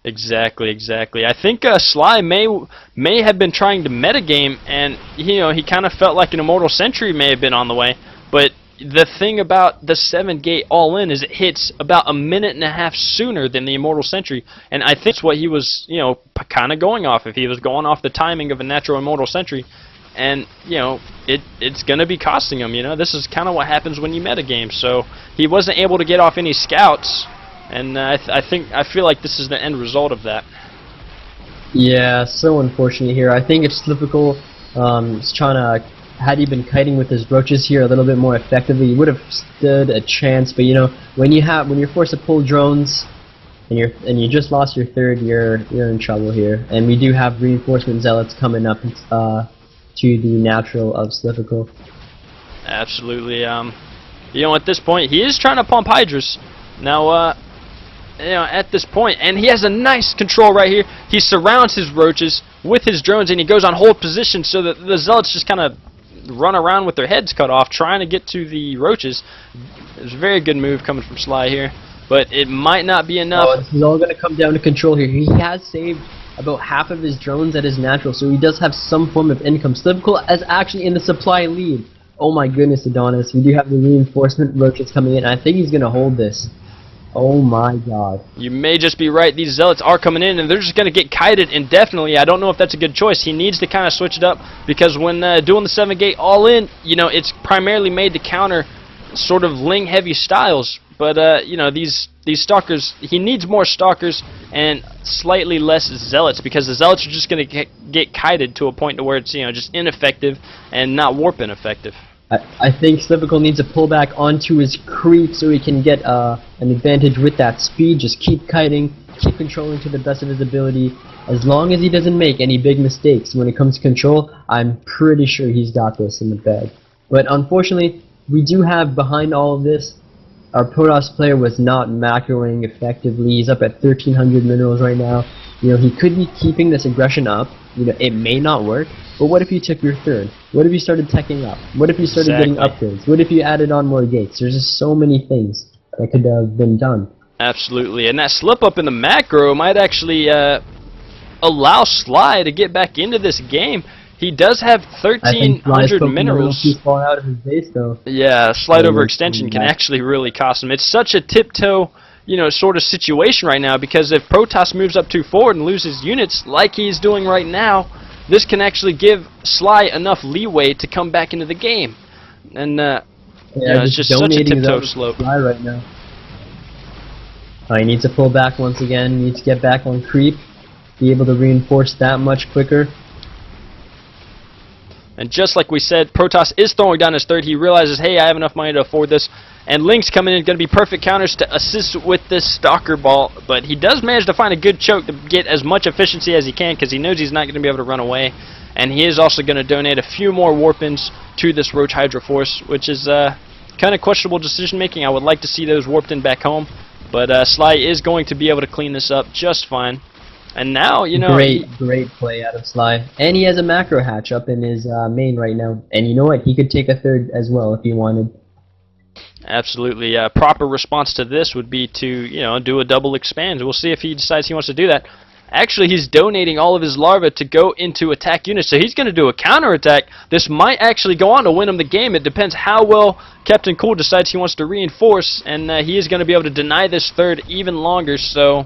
Exactly. I think Sly may have been trying to metagame, and he kind of felt like an Immortal Sentry may have been on the way. But the thing about the 7-gate all-in is it hits about a minute and a half sooner than the Immortal Sentry, and I think that's what he was kind of going off. If he was going off the timing of a natural Immortal Sentry, and it's gonna be costing him. This is kind of what happens when you metagame. So he wasn't able to get off any scouts. And I feel like this is the end result of that. Yeah, so unfortunate here. I think if Slippical is trying to, had he been kiting with his roaches here a little bit more effectively, he would have stood a chance. But when you're forced to pull drones, and you just lost your third, you're in trouble here. And we do have reinforcement zealots coming up to the natural of Slippical. Absolutely. At this point, he is trying to pump Hydras. Now, at this point, and he has a nice control right here. He surrounds his roaches with his drones, and he goes on hold position so that the zealots just kind of run around with their heads cut off, trying to get to the roaches. It's a very good move coming from Sly here, but it might not be enough. Oh, this is all going to come down to control here. He has saved about half of his drones at his natural, so he does have some form of income. Slippical is actually in the supply lead. Oh my goodness, Adonis. We do have the reinforcement roaches coming in. I think he's going to hold this. Oh my god. You may just be right. These zealots are coming in, and they're just going to get kited indefinitely. I don't know if that's a good choice. He needs to kind of switch it up, because when doing the 7-gate all-in, it's primarily made to counter sort of Ling-heavy styles. But, these stalkers, he needs more stalkers and slightly less zealots, because the zealots are just going to get kited to a point to where it's, just ineffective and not warp ineffective. I think Slippical needs to pull back onto his creep so he can get an advantage with that speed. Just keep kiting, keep controlling to the best of his ability. As long as he doesn't make any big mistakes when it comes to control, I'm pretty sure he's got this in the bag. But unfortunately, we do have behind all of this, our Protoss player was not macroing effectively. He's up at 1,300 minerals right now. He could be keeping this aggression up. It may not work, but what if you took your third? What if you started teching up? What if you started getting upgrades? What if you added on more gates? There's just so many things that could have been done. Absolutely, and that slip up in the macro might actually allow Sly to get back into this game. He does have 1,300 minerals. Too far out of his base, though. Yeah, slide overextension can actually really cost him. It's such a tiptoe, sort of situation right now, because if Protoss moves up too forward and loses units like he's doing right now, this can actually give Sly enough leeway to come back into the game. And it's just such a tiptoe slope. Sly right now. He needs to pull back once again. Needs to get back on creep, be able to reinforce that much quicker. And just like we said, Protoss is throwing down his third. He realizes, hey, I have enough money to afford this. And Link's coming in, going to be perfect counters to assist with this Stalker Ball. But he does manage to find a good choke to get as much efficiency as he can, because he knows he's not going to be able to run away. And he is also going to donate a few more warp-ins to this Roach Hydra Force, which is kind of questionable decision-making. I would like to see those warped in back home. But Sly is going to be able to clean this up just fine. And now, Great play out of Sly. And he has a macro hatch up in his main right now. And you know what? He could take a third as well if he wanted. Absolutely. Proper response to this would be to, do a double expand. We'll see if he decides he wants to do that. Actually, he's donating all of his larvae to go into attack units, so he's going to do a counterattack. This might actually go on to win him the game. It depends how well Captain Cool decides he wants to reinforce, and he is going to be able to deny this third even longer, so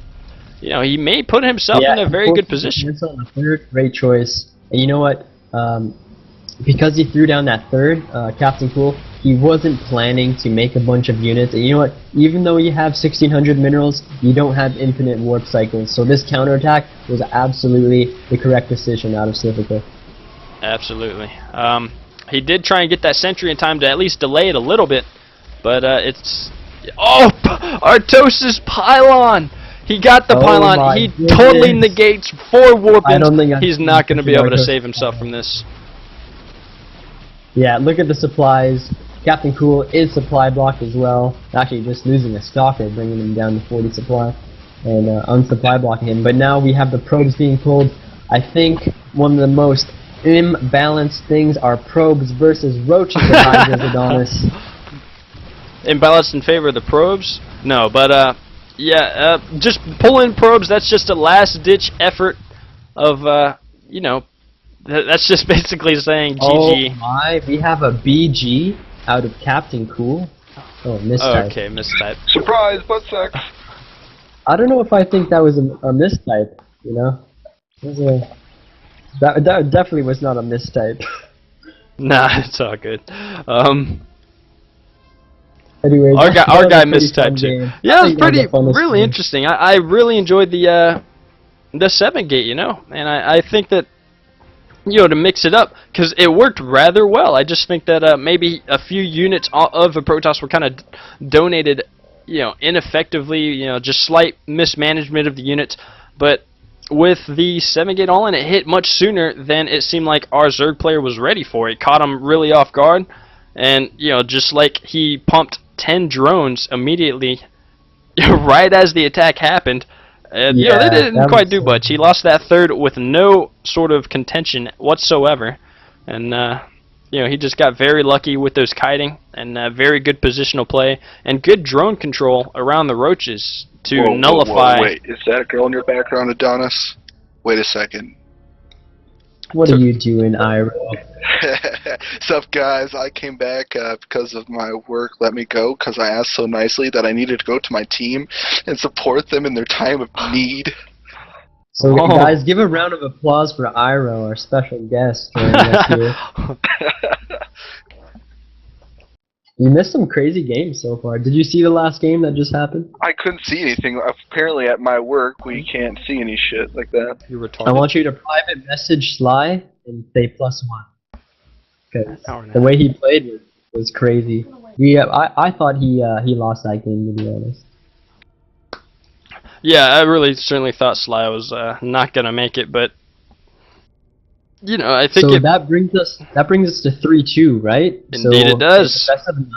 he may put himself in a very good position. On the third, great choice. And you know what? Because he threw down that third, Captain Cool, he wasn't planning to make a bunch of units. And you know what? Even though you have 1,600 minerals, you don't have infinite warp cycles. So this counterattack was absolutely the correct decision out of Slippical. Absolutely. He did try and get that sentry in time to at least delay it a little bit, but it's... Oh! Artosis Pylon! He got the pylon. He totally negates 4 warp-ins. He's not going to be able to save himself from this. Yeah, look at the supplies. Captain Cool is supply blocked as well. Actually, just losing a stalker, bringing him down to 40 supply, and unsupply blocking him. But now we have the probes being pulled. I think one of the most imbalanced things are probes versus roaches and hydras, Adonis. Imbalanced in favor of the probes? No, but yeah, just pull in probes. That's just a last-ditch effort of you know, that's just basically saying GG. Oh my, we have a BG out of Captain Cool. Oh, mistype. Okay, mistype. Surprise, butt sex. I don't know if I think that was a mistype, you know? It was that definitely was not a mistype. Nah, it's all good. Anyway, Our guy was a pretty fun mistyped you. game. Yeah, it was I think that pretty, the funnest really game. interesting. I really enjoyed the 7-gate, you know, and I think that, you know, to mix it up, because it worked rather well. I just think that maybe a few units of the Protoss were kind of donated, you know, ineffectively, you know, just slight mismanagement of the units, but with the 7-gate all-in, it hit much sooner than it seemed like our Zerg player was ready for. It caught him really off guard, and, you know, just like he pumped 10 drones immediately right as the attack happened, and you know, they didn't quite do much. He lost that third with no sort of contention whatsoever, and you know, he just got very lucky with those kiting and very good positional play and good drone control around the roaches to nullify. Whoa, wait, is that a girl in your background, Adonis? Wait a second. What are you doing, Iroh? Sup, guys? I came back because of my work let me go because I asked so nicely that I needed to go to my team and support them in their time of need. So guys, give a round of applause for Iroh, our special guest joining us here. You missed some crazy games so far. Did you see the last game that just happened? I couldn't see anything. Apparently at my work we can't see any shit like that. You're retarded. I want you to private message Sly and say +1. Because the way he played was crazy. I thought he lost that game, to be honest. Yeah, I really certainly thought Sly was not gonna make it, but you know, I think so that brings us to 3-2, right? Indeed, so it does. It's a best of 9.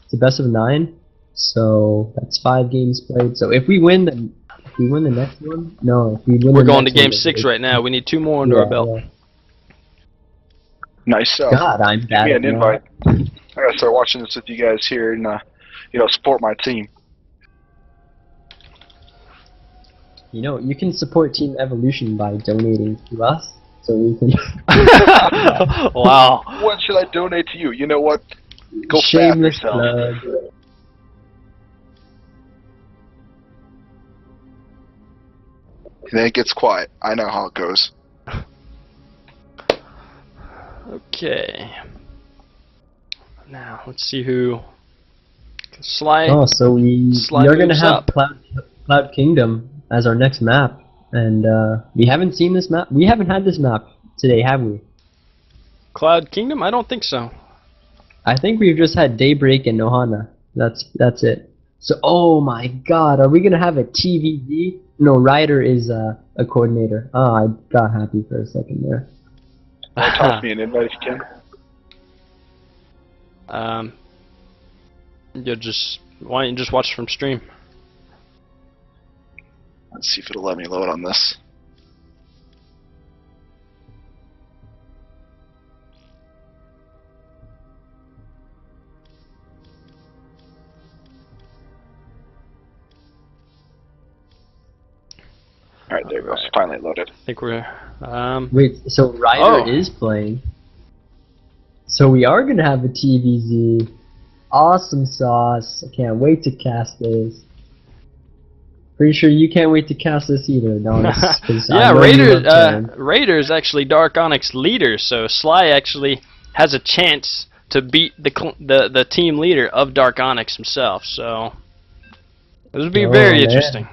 It's a best of 9. So that's 5 games played. So if we win the next one, no, if we win, we're going to game 6 right now. We need 2 more under our belt. Yeah. Nice. God, I'm bad. Give me an invite. I gotta start watching this with you guys here and you know, support my team. You know, you can support Team Evolution by donating to us, so we can. Wow. What should I donate to you? You know what? Go Shameless fat yourself. plug. And then it gets quiet. I know how it goes. Okay. Now let's see who. Sly. Oh, so we are gonna have up. Cloud Kingdom as our next map, and we haven't seen this map. We haven't had this map today, have we? Cloud Kingdom? I don't think so. I think we've just had Daybreak and Nohana. That's it. So, oh my God, are we gonna have a TVD? No, Ryder is a coordinator. Oh, I got happy for a second there. Toss me an invite if you can. Why don't you just watch from stream? Let's see if it'll let me load on this. Alright, there it goes. Finally loaded. I think we're Wait, so Ryder is playing. So we are gonna have a TVZ. Awesome sauce. I can't wait to cast this. Pretty sure you can't wait to cast this either, Adonis. Yeah, Raider is actually Dark Onyx leader, so Sly actually has a chance to beat the team leader of Dark Onyx himself. So this would be very interesting.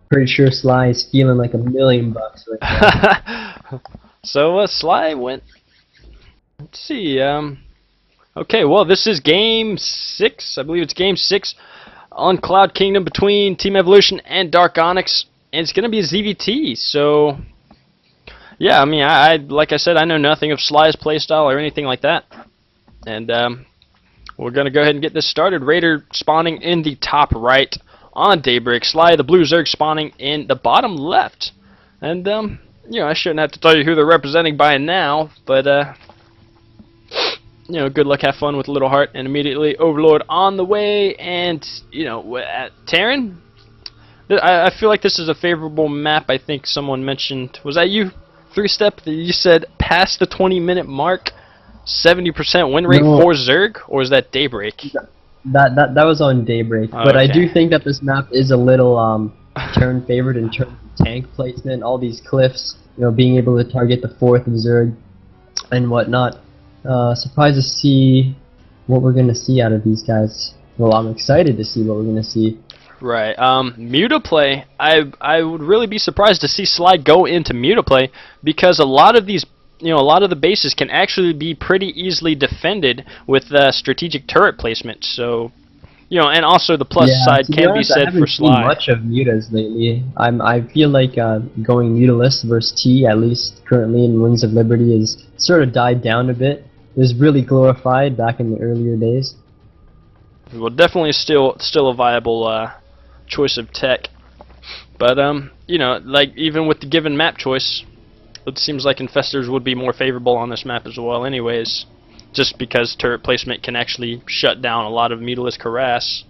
Pretty sure Sly is feeling like $1 million right now. So Sly went. Let's see. Okay, well, this is game 6. I believe it's game 6 on Cloud Kingdom between Team Evolution and Dark Onyx, and it's gonna be a ZVT. So, yeah, I mean, I like I said, I know nothing of Sly's playstyle or anything like that, and we're gonna go ahead and get this started. Raider spawning in the top right on Daybreak. Sly, the blue Zerg spawning in the bottom left. And, you know, I shouldn't have to tell you who they're representing by now, but, you know, good luck, have fun with Little Heart, and immediately Overlord on the way, and, you know, at Terran, I feel like this is a favorable map. I think someone mentioned, was that you, 3-Step, that you said past the 20-minute mark, 70% win rate for Zerg, or is that Daybreak? That was on Daybreak, but I do think that this map is a little turn favored in terms of tank placement, all these cliffs, you know, being able to target the 4th of Zerg and whatnot. Surprised to see what we're gonna see out of these guys. Well, I'm excited to see what we're gonna see. Right. Mutaplay, I would really be surprised to see Sly go into Mutaplay, because a lot of these, you know, a lot of the bases can actually be pretty easily defended with strategic turret placement. So, you know, and also the plus side can be said for Sly. I haven't seen much of mutas lately. I feel like going mutalist versus T, at least currently in Wings of Liberty, is sort of died down a bit. It was really glorified back in the earlier days. Well, definitely still a viable choice of tech, but you know, like even with the given map choice, it seems like infestors would be more favorable on this map as well anyways, just because turret placement can actually shut down a lot of mutalist harass.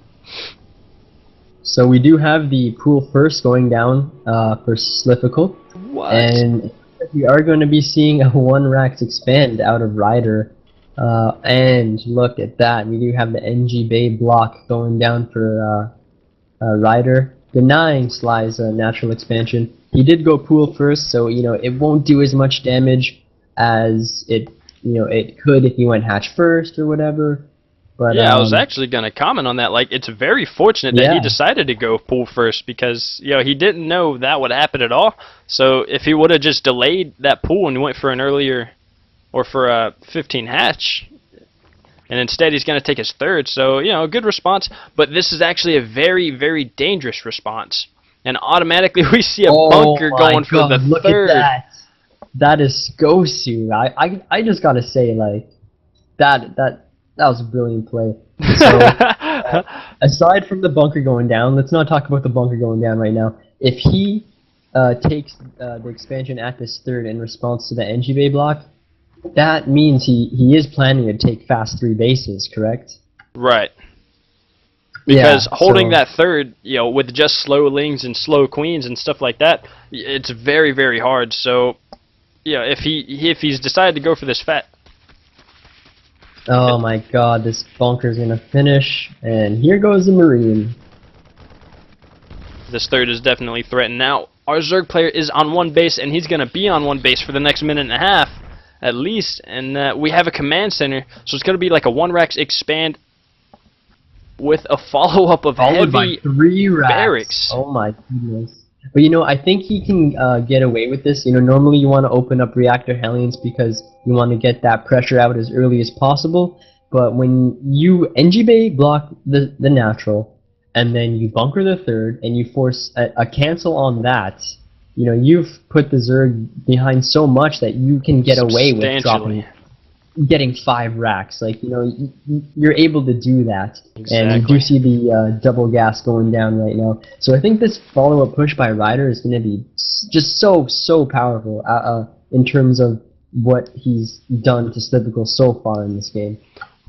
So we do have the pool first going down for Slifical. What? And we are going to be seeing a 1-Rax expand out of Ryder. And look at that, we do have the NG Bay block going down for Ryder, denying Sly's natural expansion. He did go pool first, so you know it won't do as much damage as it could if he went hatch first or whatever. But yeah, I was actually gonna comment on that. Like, it's very fortunate that he decided to go pool first, because you know he didn't know that would happen at all. So if he would have just delayed that pool and went for an earlier, or for a 15 hatch, and instead he's going to take his 3rd, so, you know, good response, but this is actually a very, very dangerous response. And automatically we see a bunker going for the 3rd. Look at that. That is Gosu. I just got to say, like, that was a brilliant play. So, aside from the bunker going down, let's not talk about the bunker going down right now. If he takes the expansion at this 3rd in response to the NG Bay block, that means he is planning to take fast 3 bases, correct? Right. Because holding that 3rd, you know, with just slow lings and slow queens and stuff like that, it's very, very hard. So, you know, if he's decided to go for this fat. Oh my God, this bunker's gonna finish, and here goes the Marine. This 3rd is definitely threatened. Now, our Zerg player is on 1 base, and he's gonna be on 1 base for the next minute and a half. At least, and we have a command center, so it's going to be like a 1-Rax expand with a follow-up of followed by heavy 3 racks. barracks. Oh my goodness. But you know, I think he can get away with this. You know, normally you want to open up reactor Hellions because you want to get that pressure out as early as possible, but when you NG Bay block the natural, and then you bunker the 3rd, and you force a cancel on that, you know, you've put the Zerg behind so much that you can get away with getting 5 racks. Like, you know, you're able to do that. Exactly. And you do see the double gas going down right now. So I think this follow-up push by Ryder is going to be just so powerful in terms of what he's done to Slifical so far in this game.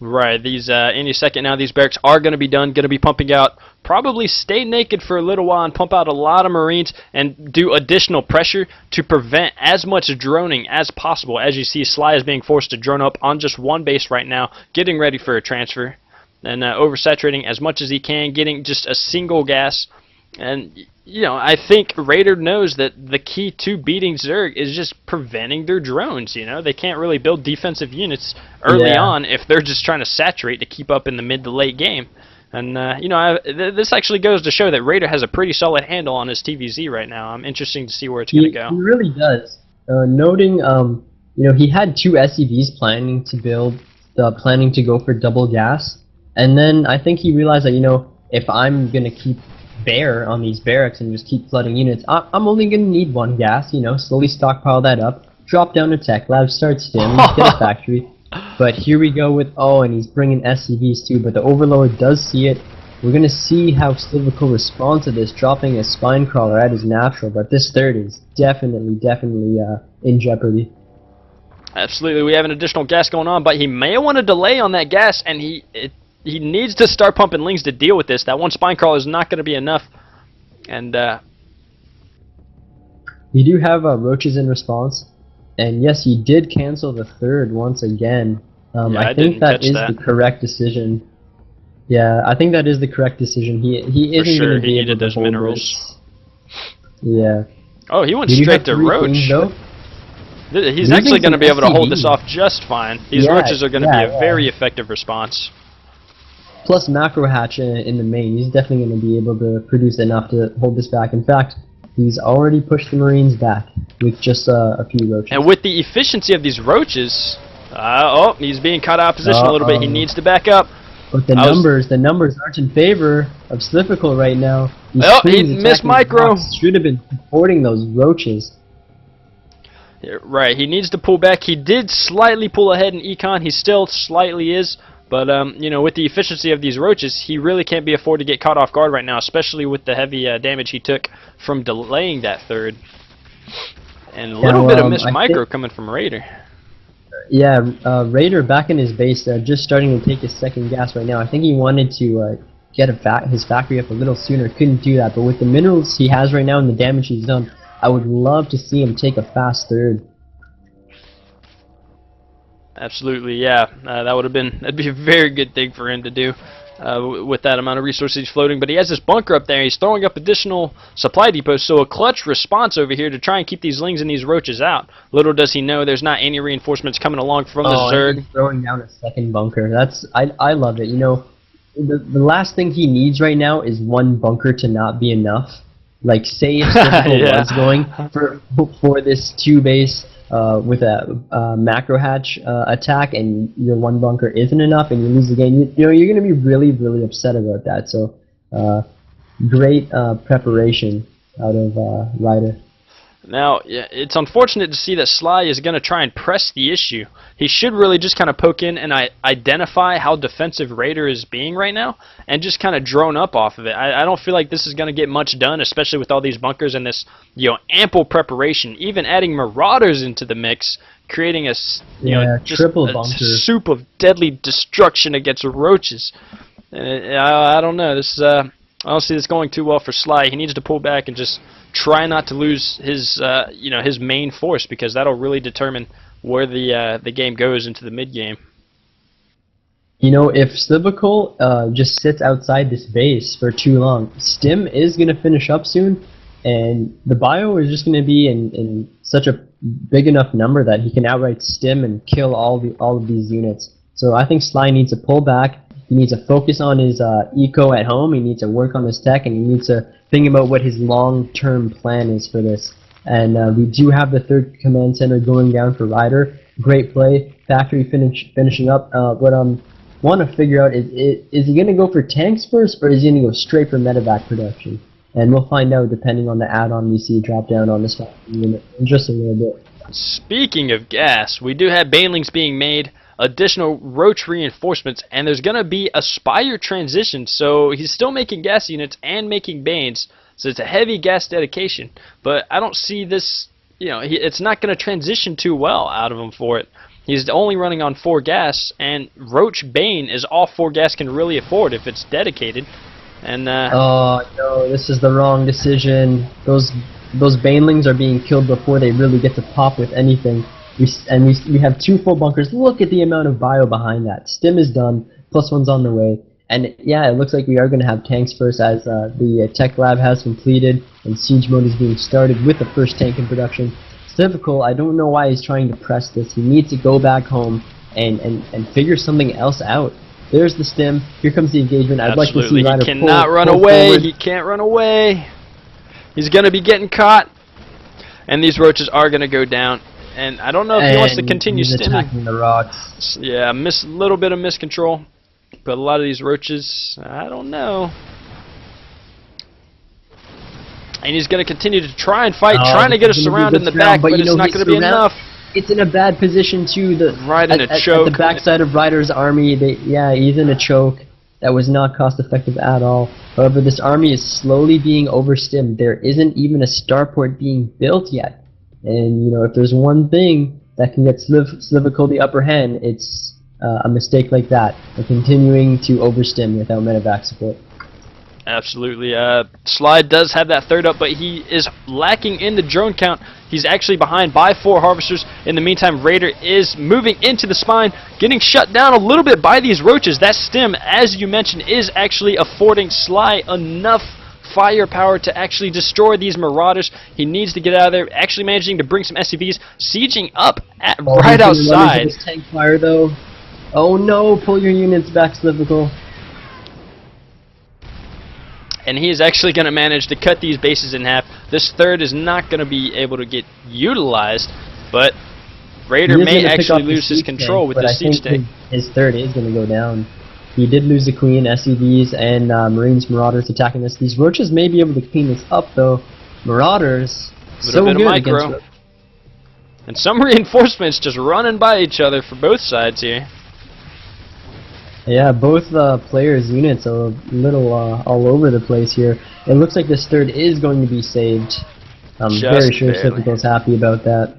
Right, these any second now these barracks are going to be done, going to be pumping out, probably stay naked for a little while and pump out a lot of Marines and do additional pressure to prevent as much droning as possible. As you see, Sly is being forced to drone up on just 1 base right now, getting ready for a transfer, and oversaturating as much as he can, getting just a single gas. And, you know, I think Raider knows that the key to beating Zerg is just preventing their drones, you know? They can't really build defensive units early on if they're just trying to saturate to keep up in the mid to late game. And, you know, this actually goes to show that Raider has a pretty solid handle on his TVZ right now. I'm interested to see where it's going to go. He really does. Noting, you know, he had 2 SCVs planning to go for double gas. And then I think he realized that, you know, if I'm going to keep bare on these barracks and just keep flooding units, I'm only going to need 1 gas, you know, slowly stockpile that up, drop down to Tech Lab, start stim, get a factory. But here we go with, and he's bringing SCVs too, but the Overlord does see it, We're going to see how Slivical responds to this, dropping a spine crawler at his natural, but this third is definitely in jeopardy. Absolutely, we have an additional gas going on, but he may want to delay on that gas, and he needs to start pumping lings to deal with this. That one spine crawler is not going to be enough, and you do have roaches in response, and yes, he did cancel the third once again. I think that is the correct decision. Yeah, I think that is the correct decision. He isn't going to be able to those hold minerals. This. Yeah. Oh, he went straight to roach. He's actually going to be able to hold this off just fine. These roaches are going to be a very effective response. Plus macro hatch in the main, he's definitely going to be able to produce enough to hold this back. In fact, he's already pushed the Marines back with just a few roaches. And with the efficiency of these roaches, oh, he's being caught out of position a little bit. He needs to back up. But the numbers aren't in favor of Slivical right now. He missed micro. Should have been supporting those roaches. Right, he needs to pull back. He did slightly pull ahead in econ. He still slightly is, but you know, with the efficiency of these roaches, he really can't be afforded to get caught off guard right now, especially with the heavy damage he took from delaying that third. And a little bit of missed micro coming from Raider. Yeah, Raider back in his base, just starting to take his second gas right now. I think he wanted to get his factory up a little sooner. Couldn't do that, but with the minerals he has right now and the damage he's done, I would love to see him take a fast third. Absolutely, yeah. That'd be a very good thing for him to do with that amount of resources he's floating. But he has this bunker up there. He's throwing up additional supply depots, so a clutch response over here to try and keep these lings and these roaches out. Little does he know there's not any reinforcements coming along from the Zerg. He's throwing down a second bunker. I love it. You know, the last thing he needs right now is one bunker to not be enough. Like, say if Slivical was going for this 2-base with a macro hatch attack, and your one bunker isn't enough, and you lose the game, you know, you're going to be really upset about that. So, great preparation out of Ryder. Now, yeah, it's unfortunate to see that Sly is going to try and press the issue. He should really just kind of poke in and identify how defensive Raider is being right now and just kind of drone up off of it. I don't feel like this is going to get much done, especially with all these bunkers and this, you know, ample preparation. Even adding Marauders into the mix, creating a, just a soup of deadly destruction against roaches. I don't know. I don't see this going too well for Sly. He needs to pull back and just try not to lose his his main force, because that'll really determine where the game goes into the mid game. You know, if Slivical just sits outside this base for too long, Stim is going to finish up soon, and the bio is just going to be in such a big enough number that he can outright Stim and kill all of these units. So I think Sly needs to pull back. He needs to focus on his eco at home. He needs to work on his tech, and he needs to think about what his long-term plan is for this. And we do have the third command center going down for Ryder. Great play. Factory finishing up. What I want to figure out is he going to go for tanks first, or is he going to go straight for medevac production? And we'll find out depending on the add-on we see drop down on this unit in just a little bit. Speaking of gas, we do have banelings being made, additional roach reinforcements, and there's going to be a Spire transition, so he's still making gas units and making Banes, so it's a heavy gas dedication, but I don't see this, it's not going to transition too well out of him for it. He's only running on 4 gas, and Roach Bane is all 4 gas can really afford if it's dedicated. And oh no, this is the wrong decision. Those banelings are being killed before they really get to pop with anything. We have 2 full bunkers. Look at the amount of bio behind that. Stim is done, +1's on the way. And yeah, it looks like we are going to have tanks first, as the tech lab has completed and siege mode is being started with the first tank in production. Slivical, I don't know why he's trying to press this. He needs to go back home and figure something else out. There's the stim. Here comes the engagement. I'd like to see Ryder He cannot run away. Forward. He can't run away. He's going to be getting caught. And these roaches are going to go down. And I don't know if he wants to continue attacking the rocks. Yeah, a little bit of miscontrol. But a lot of these roaches, I don't know. And he's going to continue to try and fight, trying to get a surround in the back, but it's not going to be enough. It's in a bad position too. Right in a choke. At the backside of Ryder's army, he's in a choke. That was not cost effective at all. However, this army is slowly being overstimmed. There isn't even a starport being built yet. And, you know, if there's one thing that can get Slivical the upper hand, it's a mistake like that. They're continuing to overstim without medevac support. Absolutely. Sly does have that third up, but he is lacking in the drone count. He's actually behind by 4 harvesters. In the meantime, Raider is moving into the spine, getting shut down a little bit by these roaches. That stem, as you mentioned, is actually affording Sly enough firepower to actually destroy these marauders. He needs to get out of there, actually managing to bring some SCVs, sieging up right outside. This tank fire, though. Oh no, pull your units back, Slivical. And he is actually going to manage to cut these bases in half. This third is not going to be able to get utilized, but Raider may actually lose his control with the siege tank. His third is going to go down. He did lose the queen, SCVs, and Marines, Marauders attacking this. These roaches may be able to clean this up, though. Marauders, so good against roaches. And some reinforcements just running by each other for both sides here. Yeah, both players' units are a little all over the place here. It looks like this third is going to be saved. I'm very sure Slivical's happy about that.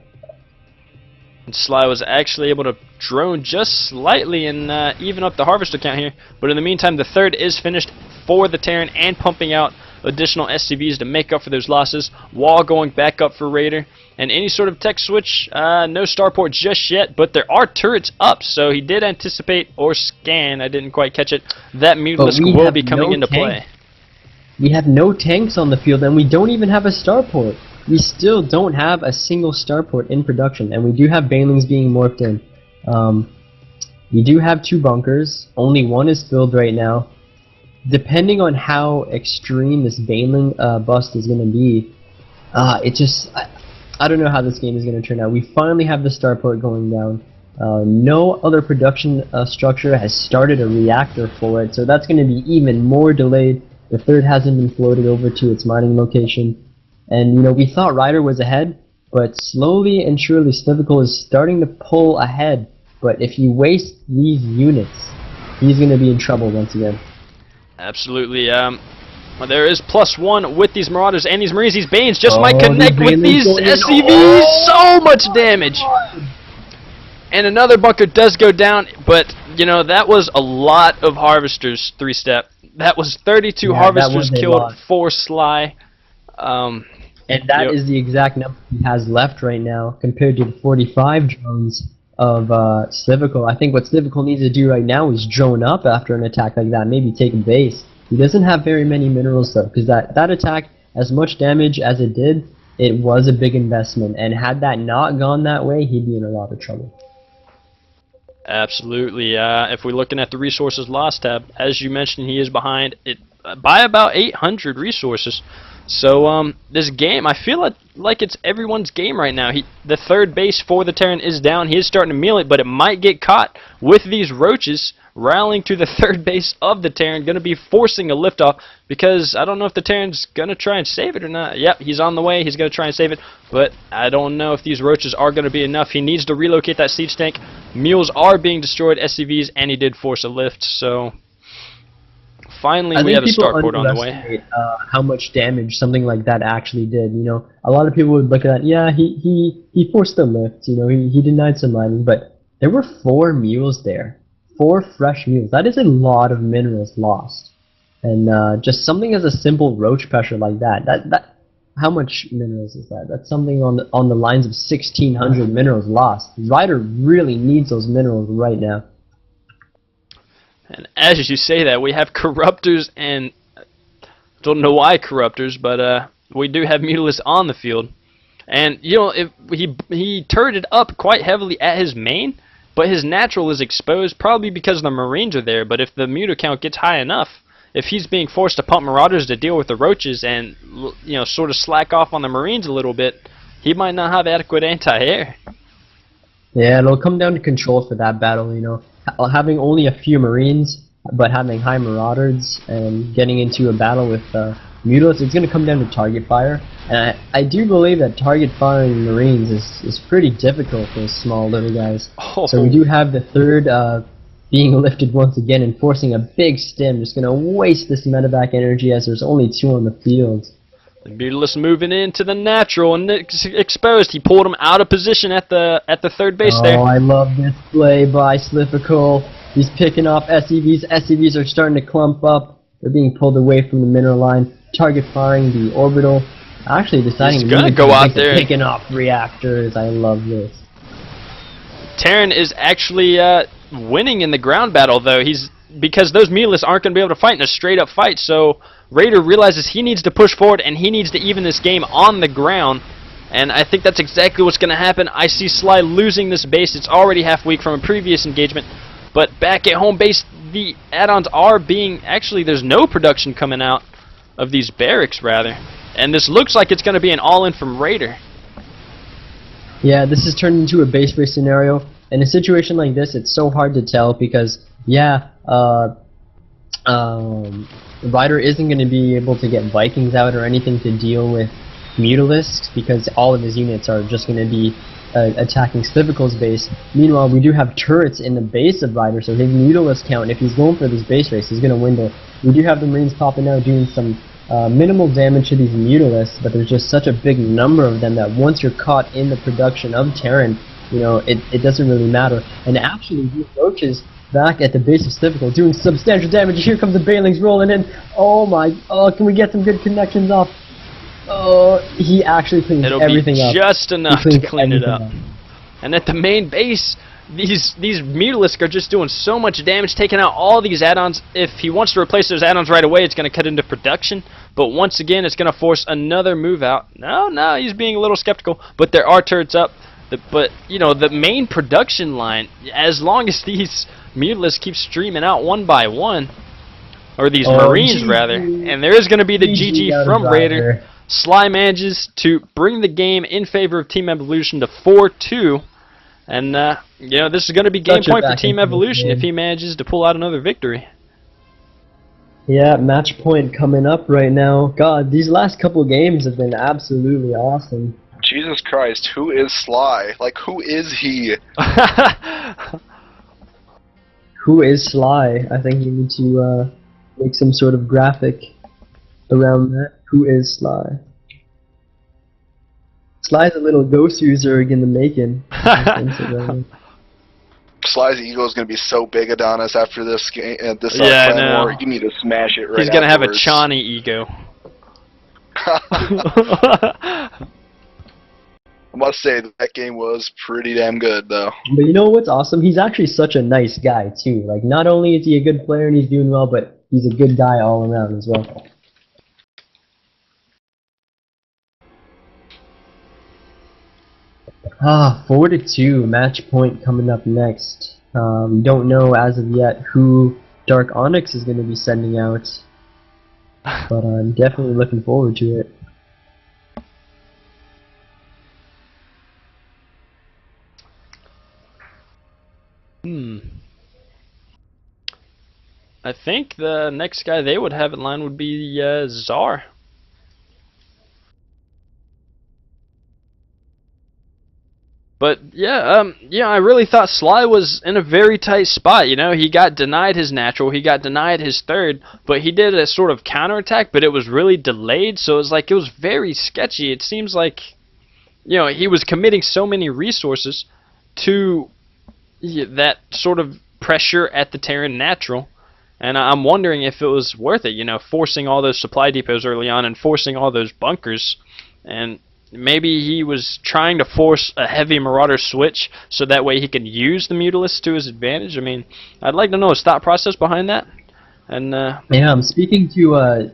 And Sly was actually able to drone just slightly and even up the harvester count here. But in the meantime, the third is finished for the Terran and pumping out additional SCVs to make up for those losses. Wall going back up for Raider. And any sort of tech switch, no starport just yet, but there are turrets up, so he did anticipate or scan, I didn't quite catch it, that Mutalisk will be coming into play. We have no tanks on the field, and we don't even have a starport. We still don't have a single starport in production, and we do have banelings being morphed in. We do have 2 bunkers, only 1 is filled right now. Depending on how extreme this baneling bust is going to be, it just... I don't know how this game is going to turn out. We finally have the starport going down. No other production structure has started a reactor for it, so that's going to be even more delayed. The third hasn't been floated over to its mining location. And, you know, we thought Ryder was ahead, but slowly and surely Slivical is starting to pull ahead. But if you waste these units, he's going to be in trouble once again. Absolutely. Well, there is +1 with these Marauders and these Marines. These Banes just might connect with these SCVs. So much damage. And another bunker does go down, but, you know, that was a lot of Harvesters 3-step. That was 32 Harvesters killed for Sly. And that is the exact number he has left right now compared to the 45 drones of Slivical. I think what Slivical needs to do right now is drone up after an attack like that, maybe take a base. He doesn't have very many minerals though, because that attack, as much damage as it did, it was a big investment, and had that not gone that way, he'd be in a lot of trouble. Absolutely. If we're looking at the resources lost tab, as you mentioned, he is behind it by about 800 resources. So this game, I feel like it's everyone's game right now. The third base for the Terran is down. He is starting to meal it, but it might get caught with these roaches rallying to the third base of the Terran, going to be forcing a liftoff, because I don't know if the Terran's going to try and save it or not. Yep, he's on the way. He's going to try and save it, but I don't know if these roaches are going to be enough. He needs to relocate that siege tank. Mules are being destroyed, SCVs, and he did force a lift, so finally we have a starport on the way. How much damage something like that actually did. You know, a lot of people would look at that, yeah, he forced the lift, you know, he denied some mining, but there were 4 mules there. 4 fresh mules. That is a lot of minerals lost. And just something as a simple roach pressure like that, how much minerals is that? That's something on the lines of 1,600 minerals lost. Ryder really needs those minerals right now. And as you say that, we have Corruptors, and don't know why Corruptors, but we do have Mutalisks on the field. And, you know, if he turreted up quite heavily at his main, but his natural is exposed, probably because the Marines are there. But if the Muta count gets high enough, if he's being forced to pump Marauders to deal with the roaches and, you know, sort of slack off on the Marines a little bit, he might not have adequate anti-air. Yeah, it'll come down to control for that battle, you know. Having only a few Marines, but having high Marauders and getting into a battle with Mutalisks, it's going to come down to target fire. And I do believe that target firing Marines is pretty difficult for small little guys. Oh. So we do have the third being lifted once again and forcing a big stim. Just going to waste this medevac energy as there's only 2 on the field. The Mutalisk moving into the natural and exposed. He pulled him out of position at the third base there. Oh, I love this play by Slifical. He's picking off SCVs. SCVs are starting to clump up. They're being pulled away from the mineral line. Target firing the orbital. Actually deciding to go out there picking off reactors. I love this. Terran is actually winning in the ground battle, though. Because those Mutalisks aren't going to be able to fight in a straight-up fight, so Raider realizes he needs to push forward and he needs to even this game on the ground. And I think that's exactly what's going to happen. I see Sly losing this base. It's already half weak from a previous engagement. But back at home base, the add-ons are being... Actually, there's no production coming out of these barracks, rather. And this looks like it's going to be an all-in from Raider. Yeah, this has turned into a base race scenario. In a situation like this, it's so hard to tell because, yeah, Ryder isn't going to be able to get Vikings out or anything to deal with Mutalisks because all of his units are just going to be attacking Slifical's base. Meanwhile, we do have turrets in the base of Ryder, so his Mutalisk count, if he's going for this base race, he's going to dwindle. We do have the Marines popping out doing some minimal damage to these Mutalisks, but there's just such a big number of them that once you're caught in the production of Terran, you know, it doesn't really matter. And actually, he approaches back at the base of Slifical, doing substantial damage. Here comes the Bailings rolling in. Oh my, can we get some good connections off? Oh, he actually cleans everything up. It'll be just enough to clean it up. And at the main base, these Mutalisks are just doing so much damage, taking out all these add-ons. If he wants to replace those add-ons right away, it's going to cut into production. But once again, it's going to force another move out. No, he's being a little skeptical. But there are turrets up. But, you know, the main production line, as long as these Mutalisks keep streaming out one by one, or these Marines, rather, and there is going to be the GG from Raider. Sly manages to bring the game in favor of Team Evolution to 4-2. And, you know, this is going to be game point for Team Evolution if he manages to pull out another victory. Yeah, match point coming up right now. God, these last couple games have been absolutely awesome. Jesus Christ, who is Sly? Like, who is he? Who is Sly? I think you need to make some sort of graphic around that. Who is Sly? Sly's a little ghost user in the making. Sly's ego is going to be so big, Adonis, after this game, this clan war. You need to smash it right He's going to have a afterwards. Chani ego. I must say, that game was pretty damn good, though. But you know what's awesome? He's actually such a nice guy, too. Like, not only is he a good player and he's doing well, but he's a good guy all around as well. 4-2, match point coming up next. Don't know as of yet who Dark Onyx is going to be sending out, but I'm definitely looking forward to it. I think the next guy they would have in line would be Czar. But yeah, I really thought Sly was in a very tight spot. You know, he got denied his natural, he got denied his third, but he did a sort of counterattack, but it was really delayed, so it was very sketchy. It seems like, you know, he was committing so many resources to that sort of pressure at the Terran natural, and I'm wondering if it was worth it. You know, forcing all those supply depots early on and forcing all those bunkers, and maybe he was trying to force a heavy Marauder switch so that way he could use the Mutalisks to his advantage. I mean, I'd like to know his thought process behind that. And yeah, I'm speaking to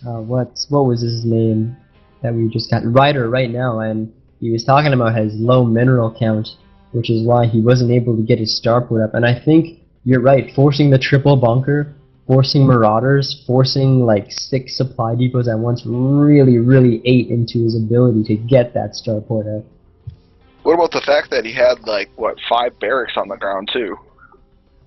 what was his name that we just got, Ryder, right now, and he was talking about his low mineral count, which is why he wasn't able to get his starport up. And I think you're right, forcing the triple bunker, forcing Marauders, forcing like 6 supply depots at once really ate into his ability to get that starport out. What about the fact that he had, like, what, 5 barracks on the ground, too?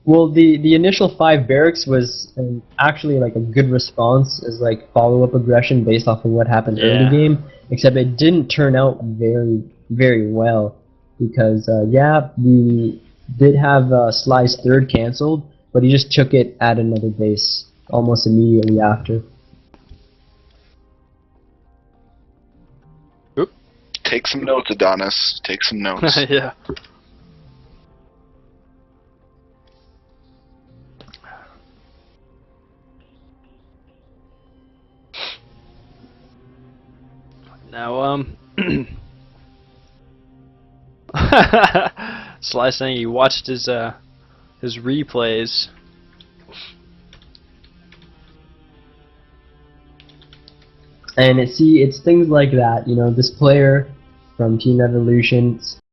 Well, the initial 5 barracks was actually like a good response as like follow-up aggression based off of what happened early game, except it didn't turn out very well because, yeah, the did have Sly's third cancelled, but he just took it at another base almost immediately after. Oop. Take some notes, Adonis. Take some notes. Yeah. Now, Sly saying he watched his replays. And it's things like that, you know, this player from Team Evolution